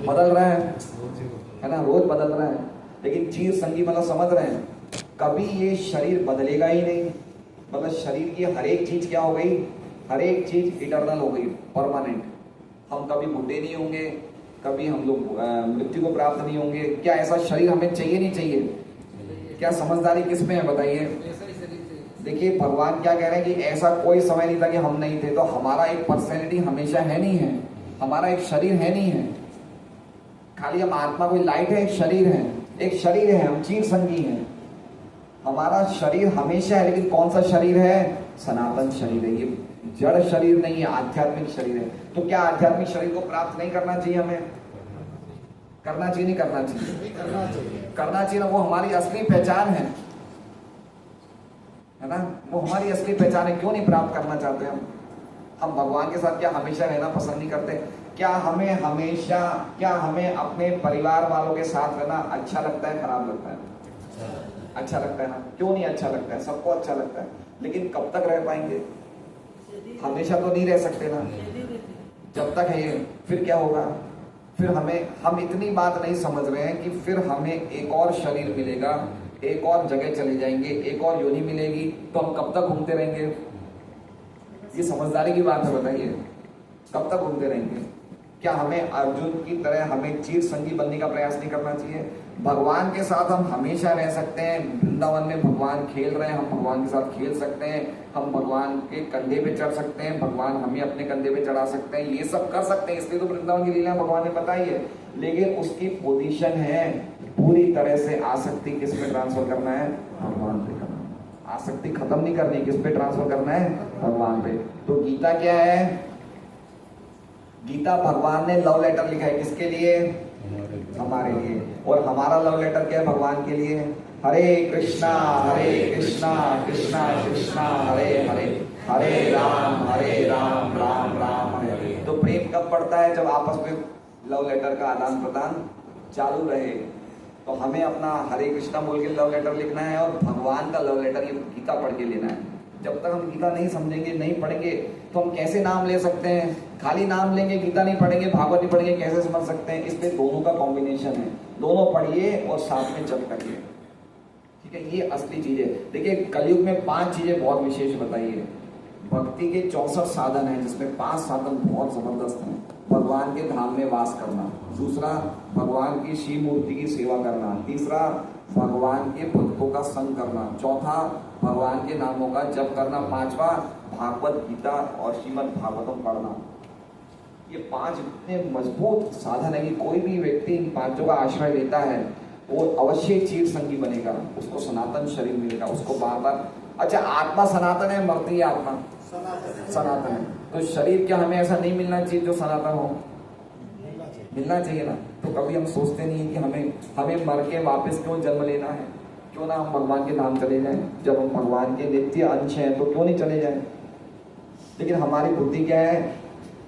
बदल रहा है ना, रोज बदल रहा है, लेकिन चीर संगी मतलब समझ रहे हैं, कभी ये शरीर बदलेगा ही नहीं। मतलब शरीर की हर एक चीज क्या हो गई, हर एक चीज इटर्नल हो गई, परमानेंट। हम कभी बूढ़े नहीं होंगे, कभी हम लोग मृत्यु को प्राप्त नहीं होंगे। क्या ऐसा शरीर हमें चाहिए नहीं चाहिए? क्या समझदारी किस में है बताइए? देखिए भगवान क्या कह रहे हैं कि ऐसा कोई समय नहीं था कि हम नहीं थे, तो हमारा एक पर्सनैलिटी हमेशा है नहीं है, हमारा एक शरीर है नहीं है। खाली हम आत्मा कोई लाइट है, एक शरीर है, एक शरीर है, हम चीर संगी हैं। हमारा शरीर हमेशा है, लेकिन कौन सा शरीर है? सनातन शरीर है। ये जड़ शरीर नहीं है, आध्यात्मिक शरीर है। तो क्या आध्यात्मिक शरीर को प्राप्त नहीं करना चाहिए हमें? करना चाहिए नहीं करना चाहिए? करना चाहिए ना, वो हमारी असली पहचान है ना, वो हमारी असली पहचान है। क्यों नहीं प्राप्त करना चाहते हम भगवान के साथ क्या हमेशा रहना पसंद नहीं करते? क्या हमें हमेशा, क्या हमें अपने परिवार वालों के साथ रहना अच्छा लगता है, खराब लगता है? अच्छा लगता है ना। क्यों नहीं अच्छा लगता है? सबको अच्छा लगता है, लेकिन कब तक रह पाएंगे? हमेशा तो नहीं रह सकते ना, जब तक है ये। फिर क्या होगा? फिर हम इतनी बात नहीं समझ रहे हैं कि फिर हमें एक और शरीर मिलेगा, एक और जगह चले जाएंगे, एक और योनि मिलेगी, तो हम कब तक घूमते रहेंगे? ये समझदारी की बात है, बताइए कब तक घूमते रहेंगे? क्या हमें अर्जुन की तरह हमें चीर संगी बनने का प्रयास नहीं करना चाहिए? भगवान के साथ हम हमेशा रह सकते हैं। वृंदावन में भगवान खेल रहे हैं, हम भगवान के साथ खेल सकते हैं, हम भगवान के कंधे पे चढ़ सकते हैं, भगवान हमें अपने कंधे पे चढ़ा सकते हैं, ये सब कर सकते हैं। इसलिए तो वृंदावन की लीला भगवान ने बताई है। लेकिन उसकी पोजीशन है पूरी तरह से आसक्ति किस पे ट्रांसफर करना है? भगवान पे करना है। आसक्ति खत्म नहीं करनी, किस पे ट्रांसफर करना है? भगवान पे। तो गीता क्या है? गीता भगवान ने लव लेटर लिखा है, किसके लिए? हमारे लिए। और हमारा लव लेटर क्या है भगवान के लिए? हरे कृष्णा कृष्णा कृष्णा हरे हरे, हरे राम राम राम हरे हरे। तो प्रेम कब बढ़ता है? जब आपस में लव लेटर का आदान प्रदान चालू रहे। तो हमें अपना हरे कृष्णा बोल के लव लेटर लिखना है, और भगवान का लव लेटर ये गीता पढ़ के लेना है। जब तक हम गीता नहीं समझेंगे, नहीं पढ़ेंगे, तो हम कैसे नाम ले सकते हैं? खाली नाम लेंगे, गीता नहीं पढ़ेंगे, भागवत नहीं पढ़ेंगे, कैसे समझ सकते हैं? इसलिए दोनों का कॉम्बिनेशन है, दोनों पढ़िए और साथ में जप करिए, ठीक है? ये असली चीज है। देखिए कलयुग में 5 चीजें बहुत विशेष बताइए। भक्ति के 64 साधन हैं, जिसमें 5 साधन बहुत जबरदस्त हैं। भगवान के धाम में वास करना, दूसरा भगवान की शिव मूर्ति की सेवा करना, तीसरा भगवान के भक्तों का संग करना, चौथा भगवान के नामों का जप करना, पांचवा भागवत गीता और श्रीमद् भागवतम पढ़ना। ये 5 इतने मजबूत साधन है कि कोई भी व्यक्ति इन 5 का आश्रय लेता है वो अवश्य चीर संगी बनेगा, उसको सनातन शरीर मिलेगा, उसको बार बार। अच्छा, आत्मा सनातन है, मरती है आत्मा? सनातन है। तो शरीर क्या हमें ऐसा नहीं मिलना चाहिए जो सनातन हो? मिलना चाहिए ना। तो कभी हम सोचते नहीं है कि हमें मर के वापस क्यों जन्म लेना है? क्यों ना हम भगवान के धाम चले जाएं? जब हम भगवान के नित्य अंश हैं तो क्यों नहीं चले जाएं? लेकिन हमारी बुद्धि क्या है?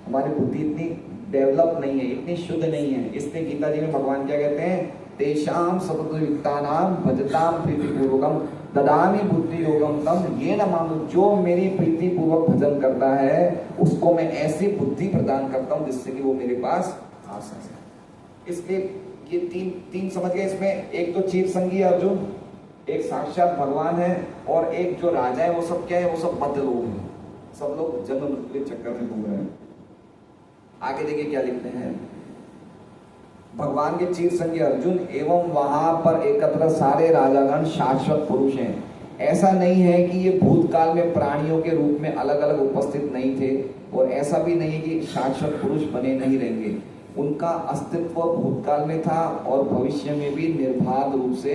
हमारी बुद्धि इतनी डेवलप नहीं है, इतनी शुद्ध नहीं है। इसलिए गीता जी में भगवान क्या कहते हैं? तेषाम सततयुक्तानाम भजताम प्रीतिपूर्वकम ददामि बुद्धि योगम तम ये न मानो। जो मेरी प्रीति पूर्वक भजन करता है उसको मैं ऐसी बुद्धि प्रदान करता हूँ जिससे कि वो मेरे पास आ सके। इसलिए ये तीन समझ गए इसमें। एक तो चीर संगी अर्जुन, एक साक्षात भगवान है, और एक जो राजा है वो सब क्या है? वो सब बद्ध लोग हैं, सब लोग जन्म मृत्यु के चक्कर में घूम रहे हैं। आगे देखिए क्या लिखते हैं। भगवान के चीर संगी अर्जुन एवं वहां पर एकत्र सारे राजागण शाश्वत पुरुष हैं। ऐसा नहीं है कि ये भूतकाल में प्राणियों के रूप में अलग अलग उपस्थित नहीं थे, और ऐसा भी नहीं है कि शाश्वत पुरुष बने नहीं रहेंगे। उनका अस्तित्व भूतकाल में था और भविष्य में भी निर्बाध रूप से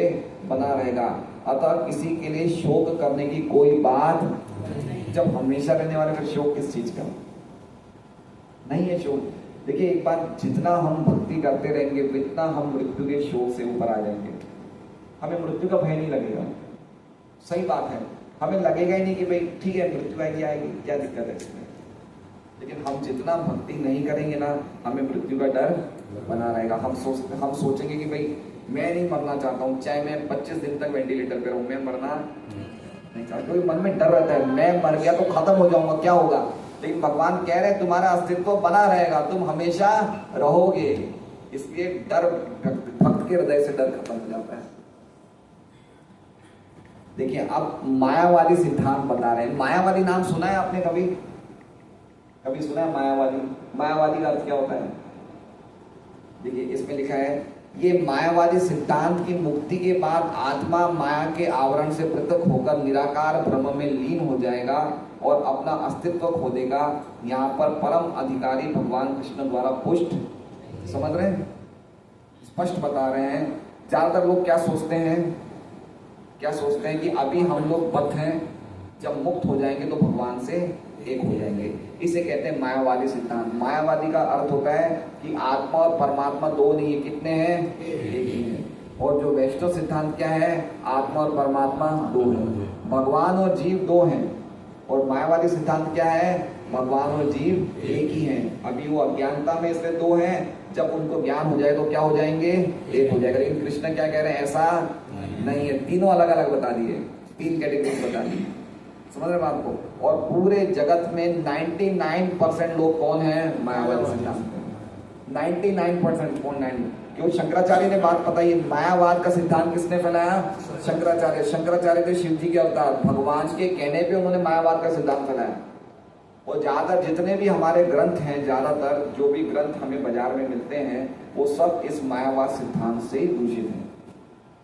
बना रहेगा। अतः किसी के लिए शोक करने की कोई बात जब हमेशा रहने वाले, फिर शोक किस चीज का? नहीं है शोक। देखिए एक बार जितना हम भक्ति करते रहेंगे उतना हम मृत्यु के शोक से ऊपर आ जाएंगे। हमें मृत्यु का भय नहीं लगेगा। सही बात है, हमें लगेगा ही नहीं कि भाई ठीक है मृत्यु आएगी आएगी, क्या दिक्कत है इसमें। लेकिन हम जितना भक्ति नहीं करेंगे ना, हमें मृत्यु का डर बना रहेगा। हम सोचेंगे कि भाई मैं नहीं मरना चाहता हूँ, चाहे मैं 25 दिन तक वेंटिलेटर पे रहूँ, मैं मरना नहीं चाहता। क्योंकि मन में डर रहता है, मैं मर गया तो खत्म हो जाऊंगा, क्या होगा। लेकिन भगवान कह रहे हैं तुम्हारा अस्तित्व बना रहेगा, तुम हमेशा रहोगे। इसलिए डर, भक्त के हृदय से डर खत्म हो जाता है। देखिए अब मायावादी सिद्धांत बता रहे हैं। मायावादी नाम सुना है आपने कभी? कभी सुना है मायावादी? मायावादी का अर्थ क्या होता है? देखिए इसमें लिखा है, ये मायावादी सिद्धांत की मुक्ति के बाद आत्मा माया के आवरण से पृथक होकर निराकार ब्रह्म में लीन हो जाएगा और अपना अस्तित्व खो देगा। यहाँ पर परम अधिकारी भगवान कृष्ण द्वारा पुष्ट, समझ रहे हैं, स्पष्ट बता रहे हैं। ज्यादातर लोग क्या सोचते हैं कि अभी हम लोग बद्ध हैं, जब मुक्त हो जाएंगे तो भगवान से एक हो जाएंगे। इसे कहते हैं मायावादी सिद्धांत। मायावादी का अर्थ होता है कि आत्मा और परमात्मा दो नहीं है, कितने हैं? एक ही है। और जो वैष्णव सिद्धांत क्या है? आत्मा और परमात्मा दो हैं, भगवान और जीव दो हैं। और मायावादी सिद्धांत क्या है? भगवान और जीव एक ही हैं। अभी वो अज्ञानता में इसलिए दो हैं, जब उनको ज्ञान हो जाए तो क्या हो जाएंगे? एक हो जाएगा। लेकिन कृष्ण क्या कह रहे हैं? ऐसा नहीं है, तीनों अलग अलग बता दिए, तीन कैटेगरी बता दी। समझ रहे बात को? और पूरे जगत में 99% लोग कौन हैं? मायावादी सिद्धांत। 99% कौन? 90। क्यों? शंकराचार्य ने बात बताई। मायावाद का सिद्धांत किसने फैलाया? शंकराचार्य। शंकराचार्य थे शिव जी के अवतार, भगवान के कहने पे उन्होंने मायावाद का सिद्धांत फैलाया। और ज्यादातर जितने भी हमारे ग्रंथ हैं, ज्यादातर जो भी ग्रंथ हमें बाजार में मिलते हैं, वो सब इस मायावाद सिद्धांत से ही दूषित हैं।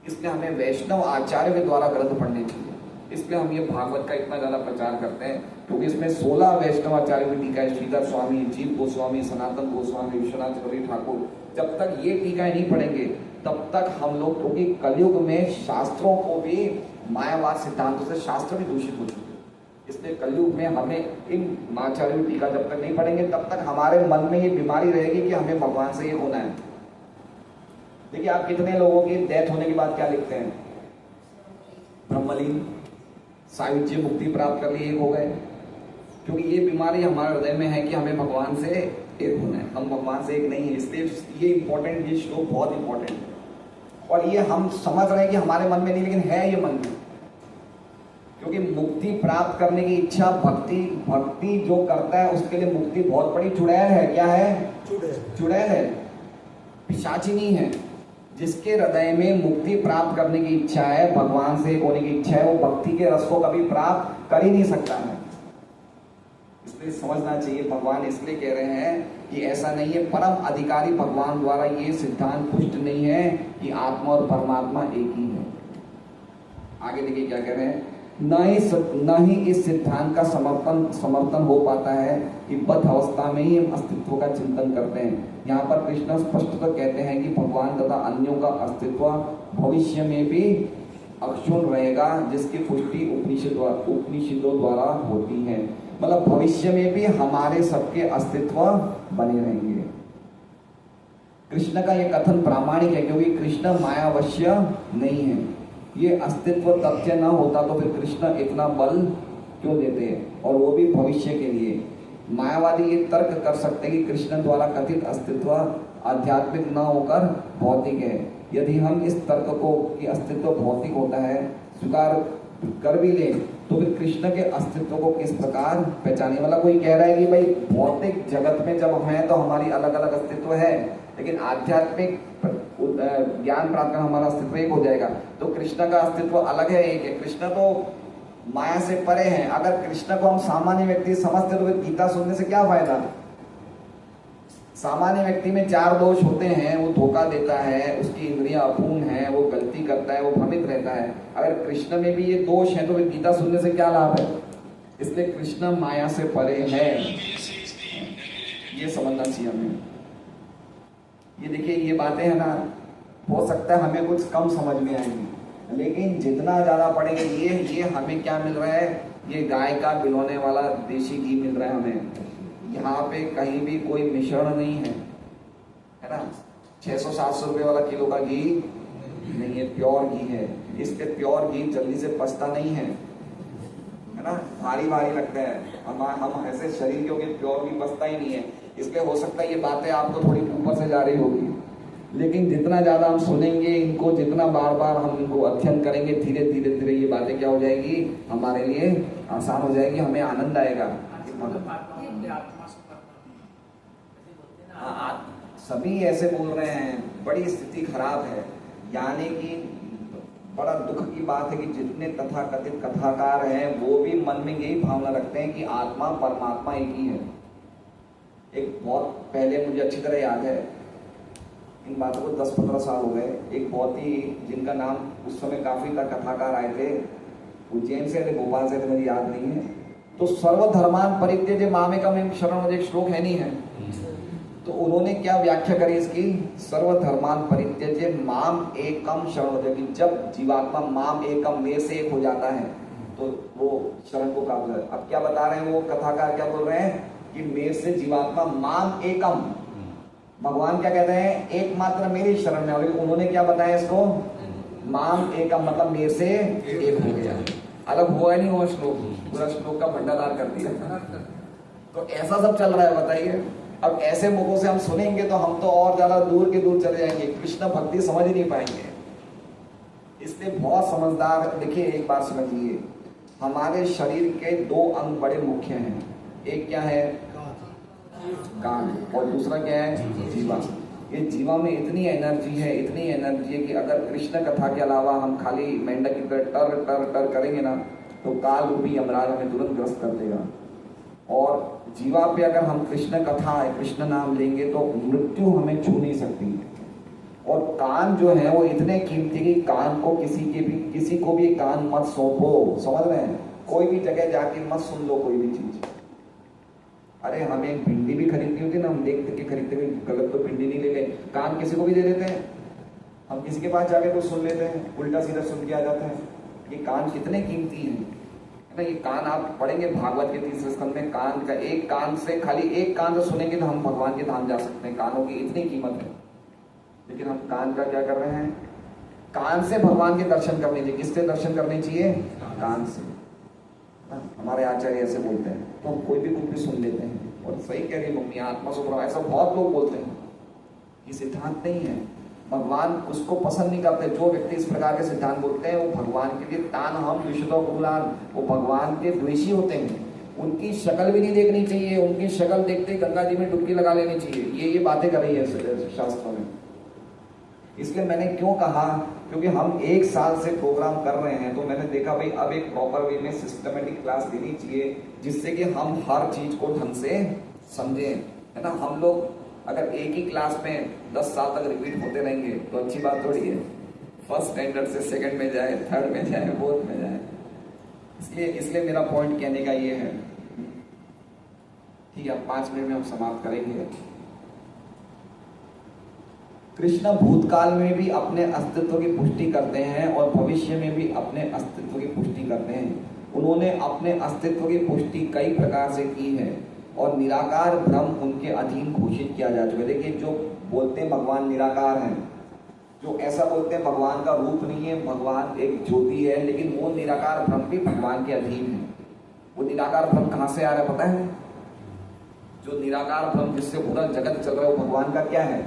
इसलिए हमें वैष्णव आचार्य के द्वारा ग्रंथ पढ़ने चाहिए। इसलिए हम ये भागवत का इतना ज्यादा प्रचार करते हैं, क्योंकि इसमें 16 वैष्णव आचार्य की टीका है। श्रीधर स्वामी, जीव गोस्वामी, सनातन गोस्वामी, विश्वनाथ चक्रवर्ती ठाकुर। जब तक ये टीकाएं नहीं पढ़ेंगे तब तक हम लोग, क्योंकि कलयुग में शास्त्रों को भी मायावाद सिद्धांतों से शास्त्र भी दूषित हो चुके हैं। इसलिए कलयुग में हमें इन आचार्यों की टीका जब तक नहीं पढ़ेंगे तब तक हमारे मन में ये बीमारी रहेगी कि हमें भगवान से ये होना है। देखिए आप कितने लोगों की डेथ होने के बाद क्या लिखते हैं? ब्रह्मलीन, सायुज्य, मुक्ति प्राप्त कर लिए, एक हो गए। क्योंकि ये बीमारी हमारे हृदय में है कि हमें भगवान से एक होना है, हम भगवान से एक नहीं है। इसलिए ये इंपॉर्टेंट, ये श्लोक बहुत इंपॉर्टेंट है। और ये हम समझ रहे हैं कि हमारे मन में नहीं, लेकिन है ये मन में। क्योंकि मुक्ति प्राप्त करने की इच्छा, भक्ति जो करता है उसके लिए मुक्ति बहुत बड़ी चुड़ैल है। क्या है? चुड़ैल है, पिशाचिनी है। जिसके हृदय में मुक्ति प्राप्त करने की इच्छा है, भगवान से एक होने की इच्छा है, वो भक्ति के रस को कभी प्राप्त कर ही नहीं सकता है। इसलिए समझना चाहिए, भगवान इसलिए कह रहे हैं कि ऐसा नहीं है। परम अधिकारी भगवान द्वारा ये सिद्धांत पुष्ट नहीं है कि आत्मा और परमात्मा एक ही है। आगे देखिए क्या कह रहे हैं, न ही इस सिद्धांत का समर्थन हो पाता है कि बद्ध अवस्था में ही हम अस्तित्व का चिंतन करते हैं। यहाँ पर कृष्ण स्पष्टतः कहते हैं कि भगवान तथा अन्यों का अस्तित्व भविष्य में भी अक्षुण्ण रहेगा, जिसकी पुष्टि उपनिषदों द्वारा होती है। मतलब भविष्य में भी हमारे सबके अस्तित्व बने रहेंगे। कृष्ण का यह कथन प्रामाणिक है, क्योंकि कृष्ण मायावश्य नहीं है। ये अस्तित्व तथ्य न होता तो फिर कृष्ण इतना बल क्यों देते, और वो भी भविष्य के लिए। मायावादी ये तर्क कर सकते हैं कि कृष्ण द्वारा कथित अस्तित्व आध्यात्मिक न होकर भौतिक है। यदि हम इस तर्क को कि अस्तित्व भौतिक होता है स्वीकार कर भी ले, तो फिर कृष्ण के अस्तित्व को किस प्रकार पहचाने। मतलब कोई कह रहा है कि भाई भौतिक जगत में जब हम हैं तो हमारी अलग अलग अस्तित्व है, लेकिन आध्यात्मिक ज्ञान प्राप्त करना हमारा अस्तित्व एक हो जाएगा। तो कृष्ण का अस्तित्व अलग है, एक है। कृष्ण तो माया से परे हैं। अगर कृष्ण को हम सामान्य व्यक्ति समझते तो गीता सुनने से क्या फायदा। सामान्य व्यक्ति में 4 दोष होते हैं, वो धोखा देता है, उसकी इंद्रियां अपूर्ण है, वो गलती करता है, वो भ्रमित रहता है। अगर कृष्ण में भी ये दोष है तो गीता सुनने से क्या लाभ है। इसलिए कृष्ण माया से परे है, ये समझना चाहिए हमें। ये देखिए ये बातें है ना, हो सकता है हमें कुछ कम समझ में आएंगी, लेकिन जितना ज्यादा पढ़ेंगे ये हमें क्या मिल रहा है, ये गाय का बिलोने वाला देशी घी मिल रहा है हमें। यहाँ पे कहीं भी कोई मिश्रण नहीं है ना। 600-700 रुपये वाला किलो का घी नहीं है, प्योर घी है। इस पे प्योर घी जल्दी से पचता नहीं है ना, भारी भारी लगता है। हम ऐसे शरीर के प्योर घी पचता ही नहीं है। इसलिए हो सकता है ये बातें आपको थोड़ी ऊपर से जा रही होगी, लेकिन जितना ज्यादा हम सुनेंगे इनको, जितना बार बार हम इनको अध्ययन करेंगे, धीरे धीरे धीरे ये बातें क्या हो जाएगी, हमारे लिए आसान हो जाएगी, हमें आनंद आएगा। सभी ऐसे बोल रहे हैं, बड़ी स्थिति खराब है। यानी कि बड़ा दुख की बात है कि जितने तथाकथित कथाकार हैं वो भी मन में यही भावना रखते हैं कि आत्मा परमात्मा एक ही है। एक बहुत पहले, मुझे अच्छी तरह याद है, इन बातों को 10-15 साल हो गए, एक बहुत ही, जिनका नाम उस समय काफी कथाकार आए थे, उज्जैन से थे, भोपाल से थे, मुझे याद नहीं है। तो सर्वधर्मान परित्यज्य मामेकम शरणं, एक श्लोक है नहीं है, तो उन्होंने क्या व्याख्या करी इसकी, सर्वधर्मान परित्यज्य माम एकम शरणं, कि जब जीवात्मा माम एकम, मेरे से एक हो जाता है तो वो शरण को काबू। अब क्या बता रहे हैं वो कथाकार, क्या बोल रहे हैं कि मेरे से जीवात्मा माम एकम, भगवान क्या कहते हैं, एकमात्र मेरी शरण में। और उन्होंने क्या बताया इसको, माम एकम मतलब मेरे से एक हो गया। अलग हुआ नहीं वो श्लोक, पूरा श्लोक का भंडार कर दिया। तो ऐसा सब चल रहा है, बताइए। अब ऐसे मुखों से हम सुनेंगे तो हम तो और ज्यादा दूर के दूर चले जाएंगे, कृष्ण भक्ति समझ ही नहीं पाएंगे। इसलिए बहुत समझदार, देखिए एक बात समझिए, हमारे शरीर के 2 अंग बड़े मुख्य हैं। एक क्या है, कान, और दूसरा क्या है, जीवा। ये जीवा में इतनी एनर्जी है, इतनी एनर्जी है कि अगर कृष्ण कथा के अलावा हम खाली मेंढक की तरह टर टर टर करेंगे ना, तो काल रूपी यमराज हमें तुरंत ग्रस्त कर देगा। और जीवा पे अगर हम कृष्ण कथा, कृष्ण नाम लेंगे तो मृत्यु हमें छू नहीं सकती। और कान जो है वो इतने कीमती कि कान को किसी को भी कान मत सौंपो, समझ रहे हैं। कोई भी जगह जाके मत सुन लो कोई भी चीज। अरे हमें एक भिंडी भी खरीदनी होती है ना, हम देखते के खरीदते हुए गलत तो भिंडी नहीं ले ले, कान किसी को भी दे देते हैं। हम किसी के पास जाके तो सुन लेते हैं, उल्टा सीधा सुन के आ जाता है। ये कान कितने कीमती है ना। ये कान आप पढ़ेंगे भागवत के 3 स्कंद में, कान का एक कान से, खाली एक कान से सुनेंगे तो हम भगवान के धाम जा सकते हैं। कानों की इतनी कीमत है। लेकिन हम कान का क्या कर रहे हैं, कान से भगवान के दर्शन करने चाहिए। किससे दर्शन करने चाहिए, कान से। हमारे आचार्य ऐसे बोलते हैं, तो हम कोई भी कुछ भी सुन लेते हैं। और सही कह रही मम्मी, आत्मा सुब्रह्म, ऐसा बहुत लोग बोलते हैं। ये सिद्धांत नहीं है, भगवान उसको पसंद नहीं करते। जो व्यक्ति इस प्रकार के सिद्धांत बोलते हैं वो भगवान के लिए तान हम विशुद्धो कुलान, वो भगवान के द्वेषी होते हैं। उनकी शक्ल भी नहीं देखनी चाहिए, उनकी शक्ल देखते गंगा जी में डुबकी लगा लेनी चाहिए। ये बातें कर रही है शास्त्रों में। इसलिए मैंने क्यों कहा, क्योंकि हम 1 साल से प्रोग्राम कर रहे हैं, तो मैंने देखा भाई अब एक प्रॉपर वे में सिस्टमेटिक क्लास देनी चाहिए, जिससे कि हम हर चीज को ढंग से समझें, है ना। हम लोग अगर एक ही क्लास में 10 साल तक रिपीट होते रहेंगे तो अच्छी बात थोड़ी है। फर्स्ट स्टैंडर्ड से सेकंड में जाए, थर्ड में जाए, फोर्थ में जाए। इसलिए मेरा पॉइंट कहने का ये है। ठीक है, 5 मिनट में हम समाप्त करेंगे। कृष्ण भूतकाल में भी अपने अस्तित्व की पुष्टि करते हैं और भविष्य में भी अपने अस्तित्व की पुष्टि करते हैं। उन्होंने अपने अस्तित्व की पुष्टि कई प्रकार से की है और निराकार ब्रह्म उनके अधीन घोषित किया जा चुका है। देखिए, जो बोलते हैं भगवान निराकार हैं, जो ऐसा बोलते हैं भगवान का रूप नहीं है, भगवान एक ज्योति है, लेकिन वो निराकार ब्रह्म भी भगवान के अधीन है। वो निराकार ब्रह्म कहाँ से आ रहा है पता है? जो निराकार ब्रह्म जिससे पूरा जगत चल रहा है वो भगवान का क्या है?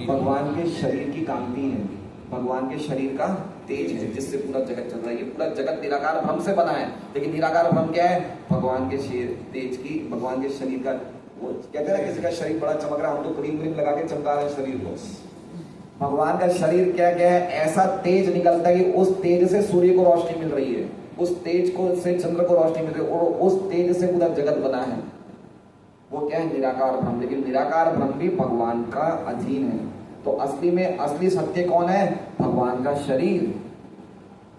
भगवान के शरीर की कांति है, भगवान के शरीर का तेज है, जिससे पूरा जगत चल रहा है। ये पूरा जगत निराकार ब्रह्म से बना है, लेकिन निराकार ब्रह्म क्या है? भगवान के तेज की, भगवान के शरीर का। वो कहते हैं किसी का शरीर बड़ा चमक रहा है, हम तो क्रीम व्रीम लगा के चमका रहे हैं शरीर को। भगवान का शरीर क्या क्या है? ऐसा तेज निकलता है कि उस तेज से सूर्य को रोशनी मिल रही है, उस तेज को से चंद्र को रोशनी मिल रही है, और उस तेज से पूरा जगत बना है। वो क्या है? निराकार ब्रह्म। लेकिन निराकार ब्रह्म भी भगवान का अधीन है। तो असली में असली सत्य कौन है? भगवान का शरीर।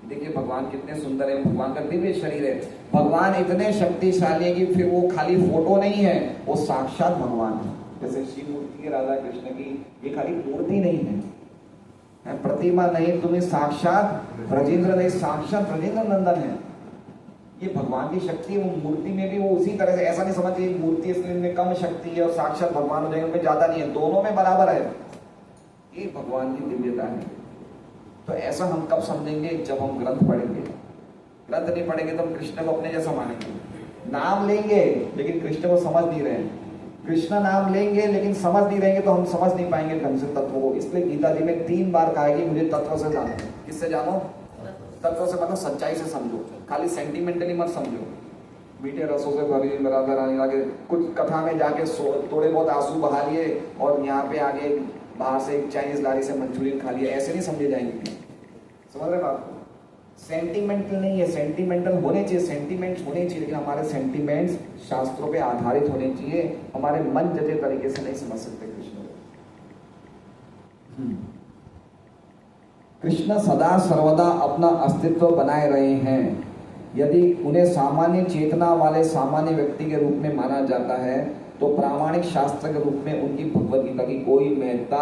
देखिए भगवान कितने सुंदर है, भगवान का दिव्य शरीर है। भगवान इतने शक्तिशाली है कि फिर वो खाली फोटो नहीं है, वो साक्षात भगवान है। जैसे शिव मूर्ति है राधा कृष्ण की, ये खाली मूर्ति नहीं है, प्रतिमा नहीं, तुम्हें साक्षात ब्रजेंद्र नहीं, साक्षात ब्रजेंद्र नंदन है। ये भगवान की शक्ति है, वो मूर्ति में भी वो उसी तरह से, ऐसा नहीं समझिए मूर्ति इसलिए इनमें कम शक्ति है और साक्षात भगवान हो जाएंगे उनमें ज्यादा नहीं है, दोनों में बराबर है, ये भगवान की दिव्यता है। तो ऐसा हम कब समझेंगे? जब हम ग्रंथ पढ़ेंगे। ग्रंथ नहीं पढ़ेंगे तो हम कृष्ण को अपने जैसा मानेंगे, नाम लेंगे लेकिन कृष्ण को समझ नहीं रहे, कृष्ण नाम लेंगे लेकिन समझ नहीं रहेंगे तो हम समझ नहीं पाएंगे ढंग से तत्वों को। इसलिए गीता जी में 3 बार कहा है कि मुझे तत्व से जानो। किससे जानो? तत्व से मतलब सच्चाई से समझो, खाली सेंटिमेंटली मत समझो, मीठे रसों से भरी राधा रानी आगे कुछ कथा में जाके थोड़े बहुत आंसू बहा लिए और यहाँ पे आगे बाहर से एक चाइनीज लारी से मंचूरियन खा लिया, ऐसे नहीं समझे जाएंगे। समझ रहे बात को? सेंटिमेंटल नहीं है, सेंटिमेंटल होने चाहिए, सेंटिमेंट्स होने चाहिए, लेकिन हमारे सेंटिमेंट्स शास्त्रों पे आधारित होने चाहिए, हमारे मन जजे तरीके से नहीं समझ सकते कृष्ण। कृष्ण सदा सर्वदा अपना अस्तित्व बनाए रहे हैं। यदि उन्हें सामान्य चेतना वाले सामान्य व्यक्ति के रूप में माना जाता है तो प्रामाणिक शास्त्र के रूप में उनकी भगवद गीता की कोई महत्ता,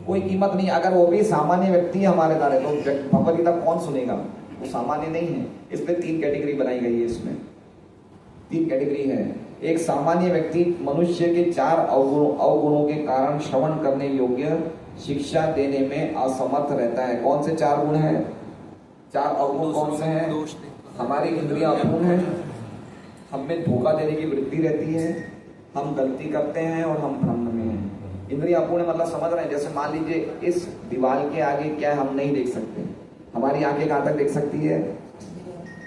कोई कीमत नहीं। अगर वो भी सामान्य व्यक्ति है हमारे द्वारा तो भगवद गीता कौन सुनेगा? वो सामान्य नहीं है। इसलिए 3 कैटेगरी बनाई गई है, इसमें 3 कैटेगरी है। एक सामान्य व्यक्ति मनुष्य के 4 अवगुणों के कारण श्रवण करने योग्य शिक्षा देने में असमर्थ रहता है। कौन से 4 गुण हैं? 4 अवगुण कौन से हैं? हमारी इंद्रियां अपूर्ण है, हमें धोखा देने की वृत्ति रहती है, हम गलती करते हैं और हम भ्रम में हैं। इंद्रियां अपूर्ण मतलब समझ रहे हैं, जैसे मान लीजिए इस दीवार के आगे क्या हम नहीं देख सकते, हमारी आंखें कहाँ तक देख सकती है?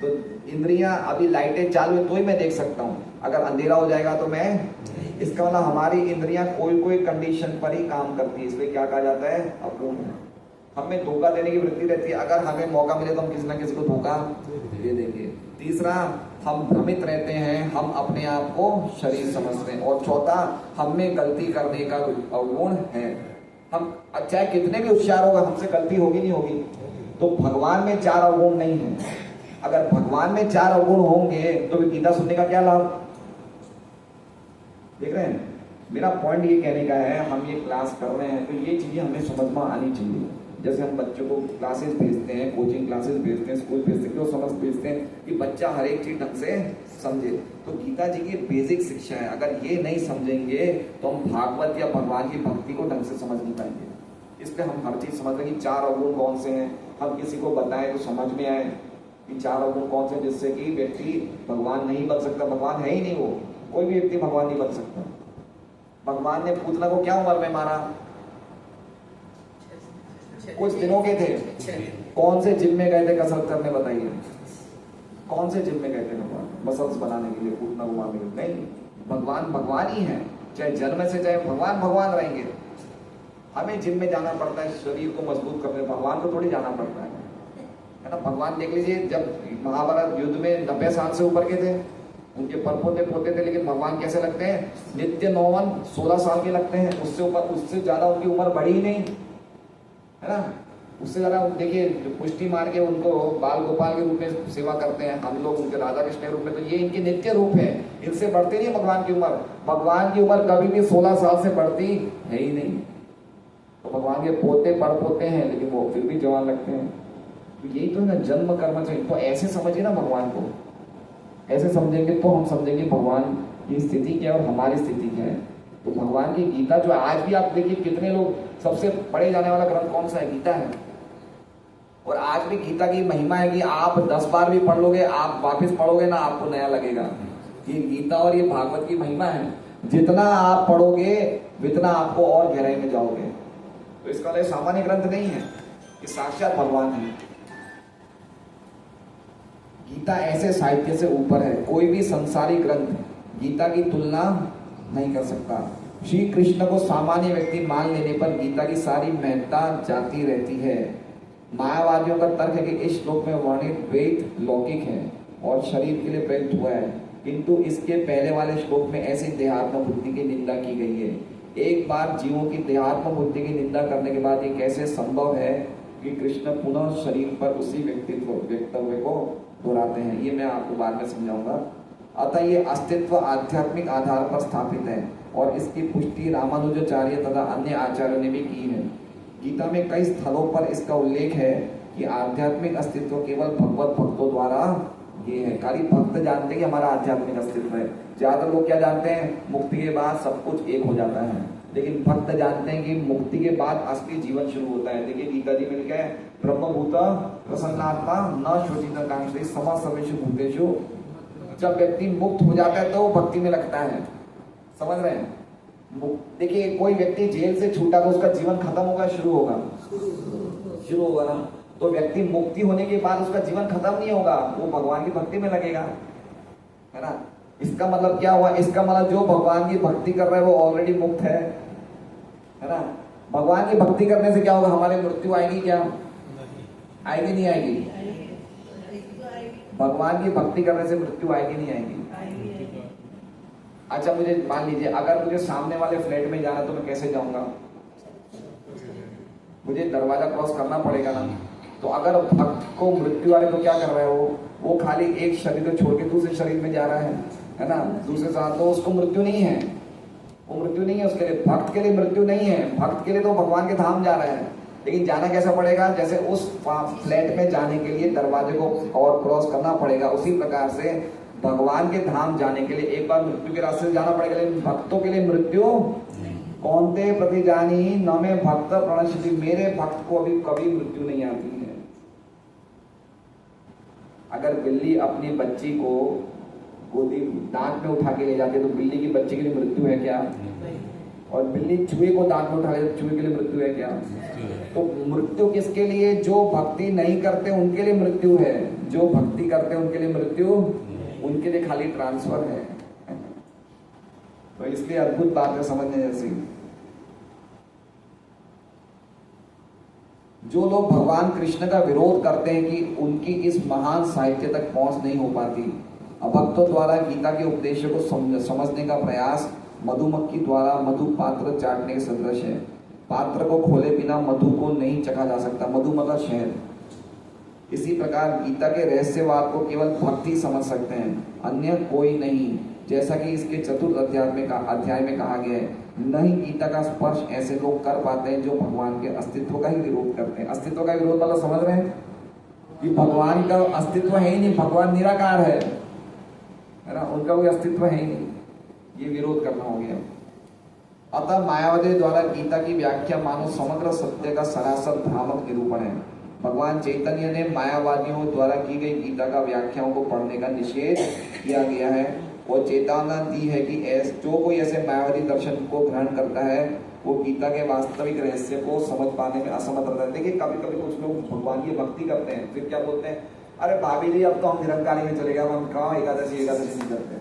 तो इंद्रियां अभी लाइटें चालू है तो ही मैं देख सकता हूँ, अगर अंधेरा हो जाएगा तो मैं, इसका मतलब हमारी इंद्रियां कोई कंडीशन पर ही काम करती है, इसलिए क्या कहा जाता है? अपूर्ण है। हमें धोखा देने की वृत्ति रहती है, अगर हमें मौका मिले तो हम किसी ना किसी को धोखा दे देंगे। तीसरा, हम भ्रमित रहते हैं, हम अपने आप को शरीर समझते हैं। और चौथा, हम में गलती करने का अवगुण है। हम चाहे कितने भी होशियार होगा, हमसे गलती होगी नहीं होगी। तो भगवान में 4 अवगुण नहीं है। अगर भगवान में 4 अवगुण होंगे तो गीता सुनने का क्या लाभ? देख रहे हैं, मेरा पॉइंट ये कहने का है, हम ये क्लास कर रहे हैं तो ये चीजें हमें समझ में आनी चाहिए। जैसे हम बच्चों को क्लासेस भेजते हैं, कोचिंग क्लासेस भेजते हैं, स्कूल भेजते हैं, क्यों समझ भेजते हैं कि बच्चा हर एक चीज ढंग से समझे। तो गीता जी की बेसिक शिक्षा है, अगर ये नहीं समझेंगे तो हम भागवत या भगवान की भक्ति को ढंग से समझ नहीं पाएंगे। इसलिए हम हर चीज समझ रहे कि 4 अवगुण कौन से हैं, हम किसी को बताएं तो समझ में आए कि 4 अवगुण कौन से, जिससे कि व्यक्ति भगवान नहीं बन सकता। भगवान है ही नहीं, वो कोई भी व्यक्ति भगवान नहीं बन सकता। भगवान ने पूतना को क्या उम्र में मारा? कुछ दिनों के थे। कौन से जिम में गए थे कसरत करने? बताइए, कौन से जिम में गए थे भगवान? मसल्स बनाने के लिए, पूतना को मारने के लिए? नहीं, भगवान भगवान ही है, चाहे जन्म से चाहे भगवान भगवान रहेंगे। हमें जिम में जाना पड़ता है शरीर को मजबूत करने, भगवान को थोड़ी जाना पड़ता है ना। भगवान देख लीजिए, जब महाभारत युद्ध में 90 साल से ऊपर के थे, उनके परपोते पोते थे, लेकिन भगवान कैसे लगते हैं? नित्य नौवन 16 साल के लगते हैं। उससे ऊपर, उससे ज्यादा उनकी उम्र बढ़ी ही नहीं, है ना। उससे ज्यादा देखिए, पुष्टि मार के उनको बाल गोपाल के रूप में सेवा करते हैं हम लोग, उनके राधा कृष्ण के रूप में, तो ये इनके नित्य रूप है। इनसे बढ़ती नहीं भगवान की उम्र। भगवान की उम्र कभी भी 16 साल से बढ़ती है ही नहीं। तो भगवान के पोते पड़ पोते हैं, लेकिन वो फिर भी जवान लगते हैं। तो यही तो है ना, जन्म कर्म चाहिए। तो ऐसे समझिए ना भगवान को, ऐसे समझेंगे तो हम समझेंगे भगवान की स्थिति क्या है और हमारी स्थिति क्या है। तो भगवान की गीता जो आज भी आप देखिए, कितने लोग, सबसे पढ़े जाने वाला ग्रंथ कौन सा है? गीता है। और आज भी गीता की महिमा है कि आप 10 बार भी पढ़ लोगे, आप वापस पढ़ोगे ना, आपको नया लगेगा। ये गीता और ये भागवत की महिमा है, जितना आप पढ़ोगे उतना आपको और गहराई में जाओगे। तो इसका मतलब सामान्य ग्रंथ नहीं है, ये साक्षात भगवान है। गीता ऐसे साहित्य से ऊपर है, कोई भी संसारी ग्रंथ गीता की तुलना नहीं कर सकता। श्री कृष्ण को सामान्य व्यक्ति मान लेने पर गीता की सारी महत्ता जाती रहती है। मायावादियों का तर्क है कि इस श्लोक में वर्णित द्वैत लौकिक है और शरीर के लिए प्रयुक्त हुआ है, किंतु इसके पहले वाले श्लोक में ऐसी देहात्म बुद्धि की निंदा की गई है। एक बार जीवों की देहात्म बुद्धि की निंदा करने के बाद ये कैसे संभव है कि कृष्ण पुनः शरीर पर उसी वक्तव्य को दोहराते हैं? ये मैं आपको बाद में समझाऊंगा। अतः ये अस्तित्व आध्यात्मिक आधार पर स्थापित है और इसकी पुष्टि रामानुजाचार्य तथा अन्य आचार्यों ने भी की है। गीता में कई स्थलों पर इसका उल्लेख है कि आध्यात्मिक अस्तित्व केवल भगवत भक्तों द्वारा ये है। खाली भक्त जानते हैं कि हमारा आध्यात्मिक अस्तित्व है। ज्यादातर लोग क्या जानते हैं, मुक्ति के बाद सब कुछ एक हो जाता है, लेकिन भक्त जानते हैं कि मुक्ति के बाद असली जीवन शुरू होता है। देखिए गीता जी में लिखा है, ब्रह्मभूत प्रसन्नात्मा न शोचित कांक्षी समा सर्वेषु भूतेषु। जब व्यक्ति मुक्त हो जाता है तो वो भक्ति में लगता है, समझ रहे हैं। देखिए कोई व्यक्ति जेल से छूटा तो उसका जीवन खत्म होगा, शुरू होगा, शुरू होगा ना। तो व्यक्ति मुक्ति होने के बाद उसका जीवन खत्म नहीं होगा, वो भगवान की भक्ति में लगेगा, है ना। इसका मतलब क्या हुआ, इसका मतलब जो भगवान की भक्ति कर रहा है वो ऑलरेडी मुक्त है ना। भगवान की भक्ति करने से क्या होगा, हमारी मृत्यु आएगी क्या, आएगी नहीं आएगी। भगवान की भक्ति करने से मृत्यु आएगी नहीं आएगी। अच्छा मुझे मान लीजिए अगर मुझे सामने वाले फ्लैट में जाना तो मैं कैसे जाऊंगा, मुझे दरवाजा क्रॉस करना पड़ेगा ना। तो अगर भक्त को मृत्यु आ रही तो क्या कर रहा है वो खाली एक शरीर को छोड़ के दूसरे शरीर में जा रहा है ना, दूसरे साथ। तो उसको मृत्यु नहीं है, वो मृत्यु नहीं है उसके लिए, भक्त के लिए मृत्यु नहीं है। भक्त के लिए तो भगवान के धाम जा रहा है, लेकिन जाना कैसा पड़ेगा, जैसे उस फ्लैट में जाने के लिए दरवाजे को और क्रॉस करना पड़ेगा, उसी प्रकार से भगवान के धाम जाने के लिए एक बार मृत्यु के रास्ते से जाना पड़ेगा। लेकिन भक्तों के लिए मृत्यु कौनते प्रति जानी न में भक्त प्रणश्यति, मेरे भक्त को अभी कभी मृत्यु नहीं आती है। अगर बिल्ली अपनी बच्ची को गोदी दांत में उठा के ले जाती है तो बिल्ली की बच्ची के लिए मृत्यु है क्या, और बिल्ली चूहे को दांत में उठा ले तो चूहे के लिए मृत्यु है क्या। तो मृत्यु किसके लिए, जो भक्ति नहीं करते उनके लिए मृत्यु है, जो भक्ति करते उनके लिए मृत्यु, उनके लिए खाली ट्रांसफर है। तो इसलिए अद्भुत बात है समझने जैसी। जो लोग भगवान कृष्ण का विरोध करते हैं कि उनकी इस महान साहित्य तक पहुंच नहीं हो पाती, अभक्तों द्वारा गीता के उपदेशों को समझने का प्रयास मधुमक्खी द्वारा मधु पात्र चाटने के सदृश है। पात्र को खोले बिना मधु को नहीं चखा जा सकता, मधु मतलब शहद। इसी प्रकार गीता के रहस्यवाद को केवल भक्ति समझ सकते हैं, अन्य कोई नहीं। जैसा कि इसके चतुर्थ अध्याय में कहा गया है, नहीं गीता का स्पर्श ऐसे लोग कर पाते हैं जो भगवान के अस्तित्व का ही विरोध करते हैं। अस्तित्व का विरोध मतलब समझ रहे हैं कि भगवान का अस्तित्व है ही नहीं, भगवान निराकार है ना, उनका कोई अस्तित्व है ही नहीं, ये विरोध करना हो गया। अतः मायावादी द्वारा गीता की व्याख्या मानो समग्र सत्य का सरासर भ्रामक निरूपण है। भगवान चैतन्य ने मायावादियों द्वारा की गई गीता का व्याख्याओं को पढ़ने का निषेध किया गया है और चेतावना दी है कि जो कोई ऐसे मायावादी दर्शन को ग्रहण करता है वो गीता के वास्तविक रहस्य को समझ पाने में असमर्थ रहता है। देखिए कभी कभी कुछ लोग भगवान की भक्ति करते हैं, फिर क्या बोलते हैं, अरे भाभी जी अब तो हम निरंकारी में चले गए, हम कहाँ एकादशी नहीं करते।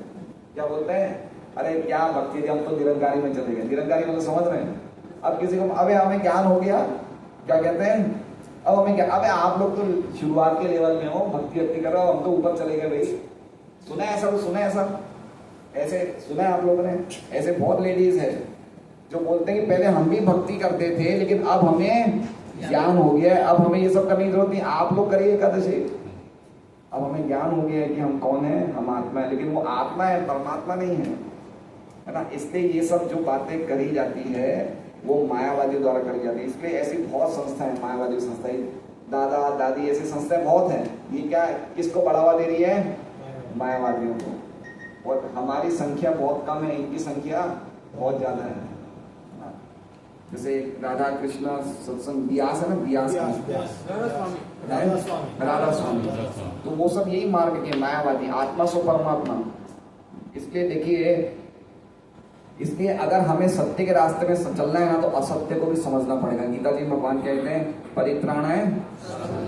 क्या बोलते हैं, अरे क्या भक्ति, हम तो निरंकारी में चले गए। निरंकारी मतलब समझ रहे हैं। अब किसी को अबे हमें ज्ञान हो गया, क्या कहते हैं, अब हमें क्या, अबे आप लोग तो शुरुआत के लेवल में हो, भक्ति कर रहे हो, हम तो ऊपर चले गए भाई। सुना है ऐसा, सुना है ऐसा, ऐसे सुना है आप लोगों ने। ऐसे बहुत लेडीज है जो बोलते हैं कि पहले हम भी भक्ति करते थे लेकिन अब हमें ज्ञान हो गया है, अब हमें ये सब करने की जरूरत नहीं, आप लोग करिए एकादशी। अब हमें ज्ञान हो गया है कि हम कौन है, हम आत्मा है, लेकिन वो आत्मा है, परमात्मा नहीं है ना। इसलिए ये सब जो बातें करी जाती है वो मायावादी द्वारा करी जाती है। इसलिए ऐसी बहुत संस्थाएं, मायावादी संस्थाएं, दादा दादी ऐसी संस्थाएं बहुत हैं। ये क्या, किसको बढ़ावा दे रही है, मायावादियों को। और हमारी संख्या बहुत कम है, इनकी संख्या बहुत ज्यादा है। जैसे राधा कृष्ण सत्संग व्यास है ना, व्यास राधा स्वामी, तो वो सब यही मार्ग के मायावादी, आत्मा सो परमात्मा। इसलिए देखिए, इसलिए अगर हमें सत्य के रास्ते में चलना है ना तो असत्य को भी समझना पड़ेगा। गीता जी भगवान कहते हैं परित्राणाय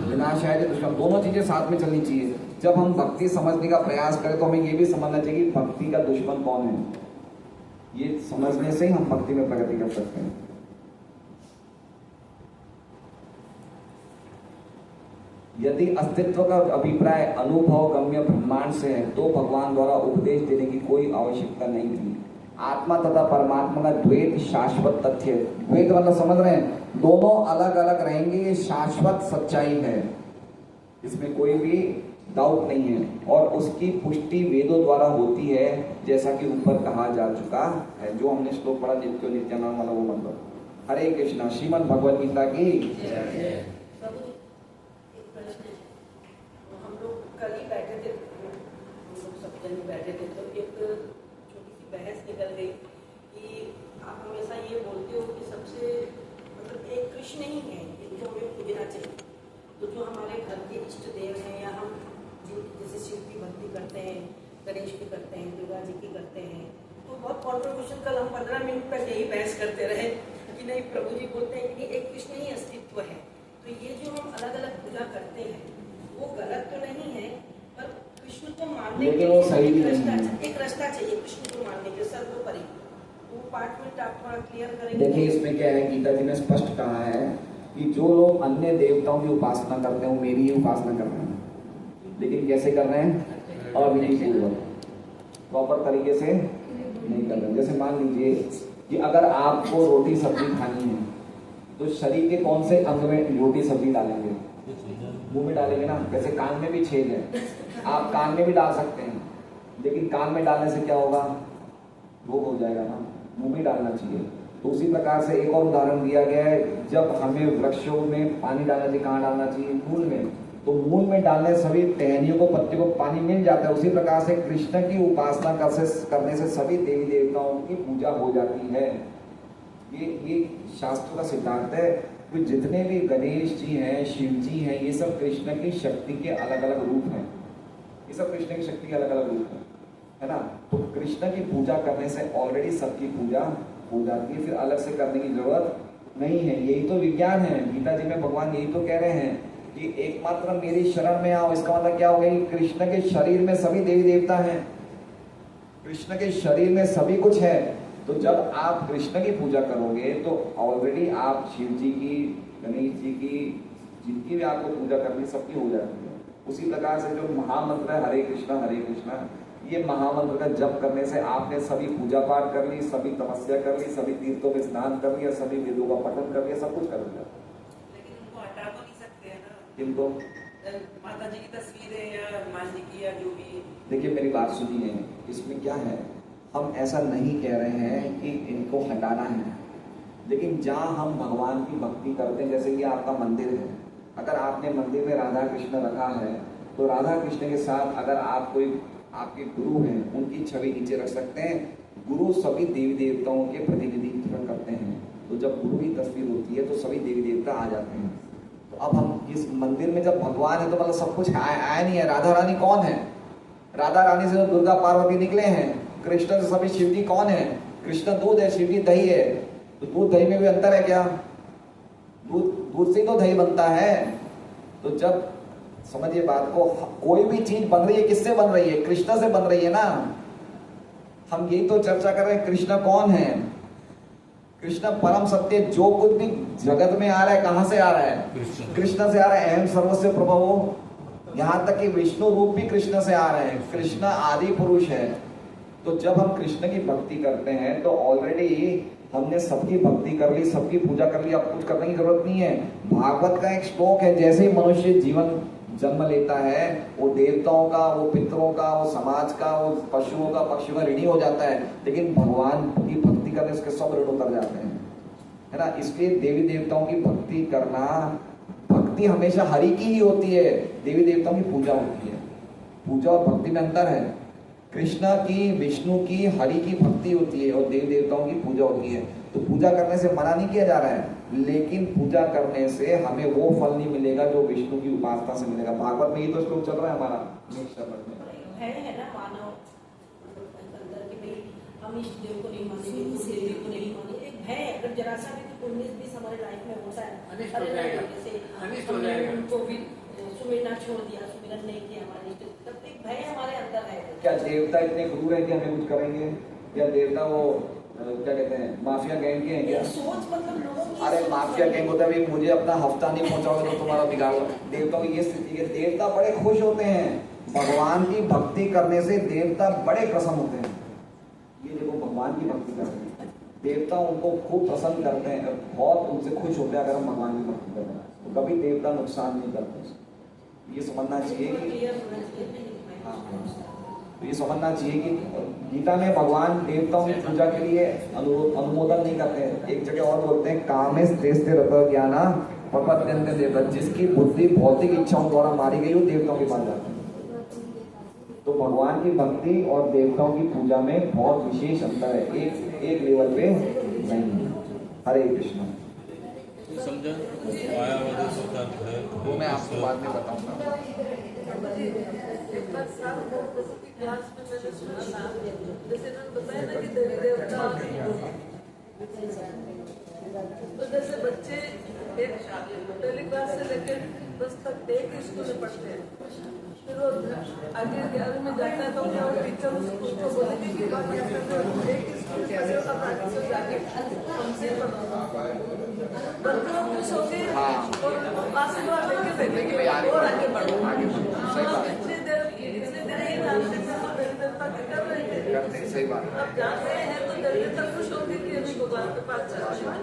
विनाशाय दुष्कृतम्, दोनों चीजें साथ में चलनी चाहिए। जब हम भक्ति समझने का प्रयास करें तो हमें ये भी समझना चाहिए कि भक्ति का दुश्मन कौन है। ये समझने से ही हम भक्ति में प्रगति कर सकते हैं। यदि अस्तित्व का अभिप्राय अनुभव गम्य ब्रह्मांड से है तो भगवान द्वारा उपदेश देने की कोई आवश्यकता नहीं थी। आत्मा तथा परमात्मा का द्वैत शाश्वत तथ्य है। द्वैत मतलब समझ रहे हैं, दोनों अलग अलग रहेंगे, ये शाश्वत सच्चाई है, इसमें कोई भी डाउट नहीं है। और उसकी पुष्टि वेदों द्वारा होती है, जैसा कि ऊपर कहा जा चुका है। जो हमने श्लोक पढ़ा नित्यो नित्यानंद वाला, वो मतलब। हरे कृष्णा। श्रीमद् भगवद गीता की कल ही बैठे थे भजन में बैठे थे तो एक छोटी सी बहस निकल गई कि आप हमेशा ये बोलते हो कि सबसे मतलब एक कृष्ण ही है जो हमें पूजना चाहिए। तो जो हमारे घर के इष्ट देव हैं या हम जैसे शिव की भक्ति करते हैं, गणेश की करते हैं, दुर्गा जी की करते हैं, तो बहुत कॉन्ट्रोवर्शियल कल हम 15 मिनट तक यही बहस करते रहे कि नहीं प्रभु जी बोलते हैं कि एक कृष्ण ही अस्तित्व है। तो ये जो हम अलग अलग पूजा करते हैं वो गलत तो नहीं है, पर कृष्ण को मानने के लिए एक रास्ता चाहिए कृष्ण को मानने के सर्वोपरि। वो पार्ट में आप थोड़ा क्लियर करेंगे। देखिए इसमें क्या है, गीता जी ने स्पष्ट कहा है कि जो लोग अन्य देवताओं की उपासना करते हैं वो मेरी ही उपासना कर रहे हैं, लेकिन कैसे कर रहे हैं? अविधि पूर्वक, प्रॉपर तरीके से नहीं कर रहे हैं। जैसे मान लीजिए कि अगर आपको रोटी सब्जी खानी है तो शरीर के कौन से अंग में रोटी सब्जी डालेंगे? मुंह में डालेंगे ना। जैसे कान में भी छेद है, आप कान में भी डाल सकते हैं, लेकिन कान में डालने से क्या होगा? रोग हो जाएगा ना, मुंह में डालना चाहिए। तो उसी प्रकार से एक और उदाहरण दिया गया है, जब हमें वृक्षों में पानी डालना चाहिए, कहाँ डालना चाहिए? मूल में। तो मूल में डालने सभी टहनियों को, पत्तियों को पानी मिल जाता है। उसी प्रकार से कृष्ण की उपासना करने से सभी देवी देवताओं की पूजा हो जाती है। ये शास्त्र का सिद्धांत है कि जितने भी गणेश जी हैं, शिव जी हैं, ये सब कृष्ण की शक्ति के अलग अलग रूप हैं। ये सब कृष्ण की शक्ति के अलग अलग रूप है ना। तो कृष्ण की पूजा करने से ऑलरेडी सबकी पूजा हो जाती है, फिर अलग से करने की जरूरत नहीं है। यही तो विज्ञान है। गीता जी में भगवान यही तो कह रहे हैं कि एकमात्र मेरी शरण में आओ। इसका मतलब क्या हो गया? कृष्ण के शरीर में सभी देवी देवता हैं, कृष्ण के शरीर में सभी कुछ है। तो जब आप कृष्ण की पूजा करोगे तो ऑलरेडी आप शिव जी की, गणेश जी की, जिनकी भी आपको पूजा करनी सबकी हो जाती है। उसी प्रकार से जो महामंत्र है हरे कृष्णा, ये महामंत्र का जप करने से आपने सभी पूजा पाठ कर ली, सभी तपस्या कर ली, सभी तीर्थों में स्नान कर लिया, सभी वेदों का पठन कर लिया, सब कुछ कर लिया। लेकिन उनको हटा तो नहीं सकते हैं ना। किनको? माता जी की तस्वीर है या हनुमान जी की या जो भी। देखिए मेरी बात सुनिए, इसमें क्या है, हम ऐसा नहीं कह रहे हैं कि इनको हटाना है, लेकिन जहाँ हम भगवान की भक्ति करते हैं, जैसे कि आपका मंदिर है, अगर आपने मंदिर में राधा कृष्ण रखा है तो राधा कृष्ण के साथ अगर आप कोई आपके गुरु हैं उनकी छवि नीचे रख सकते हैं। गुरु सभी देवी देवताओं के प्रतिनिधित्व करते हैं, तो जब गुरु की तस्वीर होती है तो सभी देवी देवता आ जाते हैं। तो अब हम इस मंदिर में जब भगवान है तो मतलब सब कुछ आया नहीं है। राधा रानी कौन है? राधा रानी से तो दुर्गा पार्वती निकले हैं। कृष्ण से सभी शिव जी कौन है? कृष्ण दूध है, शिव जी दही है। तो दूध दही में भी अंतर है क्या? दूध से तो दही बनता है। तो जब समझिए बात को, कोई भी चीज बन रही है किससे बन रही है? कृष्ण से बन रही है ना। हम यही तो चर्चा कर रहे हैं, कृष्ण कौन है? कृष्ण परम सत्य। जो कुछ भी जगत में आ रहा है कहां से आ रहा है? कृष्ण से आ रहा है। अहम सर्वस्व प्रभवो, यहाँ तक कि विष्णु रूप भी कृष्ण से आ रहे हैं। कृष्ण आदि पुरुष है। तो जब हम कृष्ण की भक्ति करते हैं तो ऑलरेडी हमने सबकी भक्ति कर ली, सबकी पूजा कर ली, अब कुछ करने की जरूरत नहीं है। भागवत का एक श्लोक है, जैसे ही मनुष्य जीवन जन्म लेता है वो देवताओं का, वो पितरों का, वो समाज का, वो पशुओं का, पक्षियों का ऋणी हो जाता है, लेकिन भगवान की भक्ति करने से सब ऋण उतर जाते हैं, है ना। इसलिए देवी देवताओं की भक्ति करना, भक्ति हमेशा हरि की ही होती है, देवी देवताओं की पूजा होती है। पूजा और भक्ति में अंतर है। कृष्ण की, विष्णु की, हरि की भक्ति होती है और देवी देवताओं की पूजा होती है। तो पूजा करने से मना नहीं किया जा रहा है, लेकिन पूजा करने से हमें वो फल नहीं मिलेगा जो विष्णु की उपासना से मिलेगा। भागवत में ये तो श्लोक चल रहा है हमारा है ना मानव अंदर के भाई हम इष्ट देव को नहीं मानेंगे, उस देवी को नहीं मानेंगे। एक भय, अगर जरा सा भी 19-20 हमारे लाइफ में होता है, जैसे हमने उनको भी सुमिरना छोड़ दिया, सुमिरन नहीं किया हमारे इष्ट, तब एक भय हमारे अंदर है। क्या देवता इतने क्रूर है कि हमें कुछ करेंगे? या देवता वो क्या कहते हैं, माफिया गैंग के हैं क्या? सोच मतलब लोगों की, अरे माफिया गैंग होता है, मुझे अपना हफ्ता नहीं पहुंचाओगे तो तुम्हारा बिगाड़। देवताओं की ये स्थिति है। देवता बड़े खुश होते हैं, भगवान की भक्ति करने से देवता बड़े प्रसन्न होते हैं। ये देखो भगवान की भक्ति करते हैं, देवता उनको खूब प्रसन्न करते हैं, बहुत उनसे खुश होते हैं। अगर हम भगवान की भक्ति करते हैं तो कभी देवता नुकसान नहीं करते। ये समझना चाहिए कि तो ये समझना चाहिए कि गीता में भगवान देवताओं की पूजा के लिए अनुमोदन नहीं करते हैं। एक जगह और बोलते हैं, कामेश तेस्ते रत ज्ञाना प्रपद्यन्ते देवता, जिसकी बुद्धि भौतिक इच्छाओं द्वारा मारी गई वो देवताओं के पास जाते हैं। तो भगवान की भक्ति और देवताओं की पूजा में बहुत विशेष अंतर है, एक लेवल पे नहीं है। हरे कृष्ण। समझा मायावादी सिद्धांत है वो मैं आपको बाद में बताऊंगा। एक बात साफ इतिहास में मैंने सुना था, जैसे इन्होंने बताया ना कि देवी देवता, तो जैसे बच्चे एक पहली क्लास से लेकर 10 तक एक स्कूल में पढ़ते हैं, फिर वो आगे 11वीं में जाता है तो क्या वो टीचर उसको बोलेंगे कि बाकी एक स्कूल पढ़े और आगे से जाके हमसे पढ़ो, बच्चों को खुश होके और आशीर्वाद लेके भेजेंगे और आगे बढ़ो। इतनी देर ये जानते थे तो देवी देवता क्या कर रहे थे, सही बात है। अब जान रहे हैं तो देवी देवता खुश होंगे कि अभी भगवान के पास जा रहे हैं।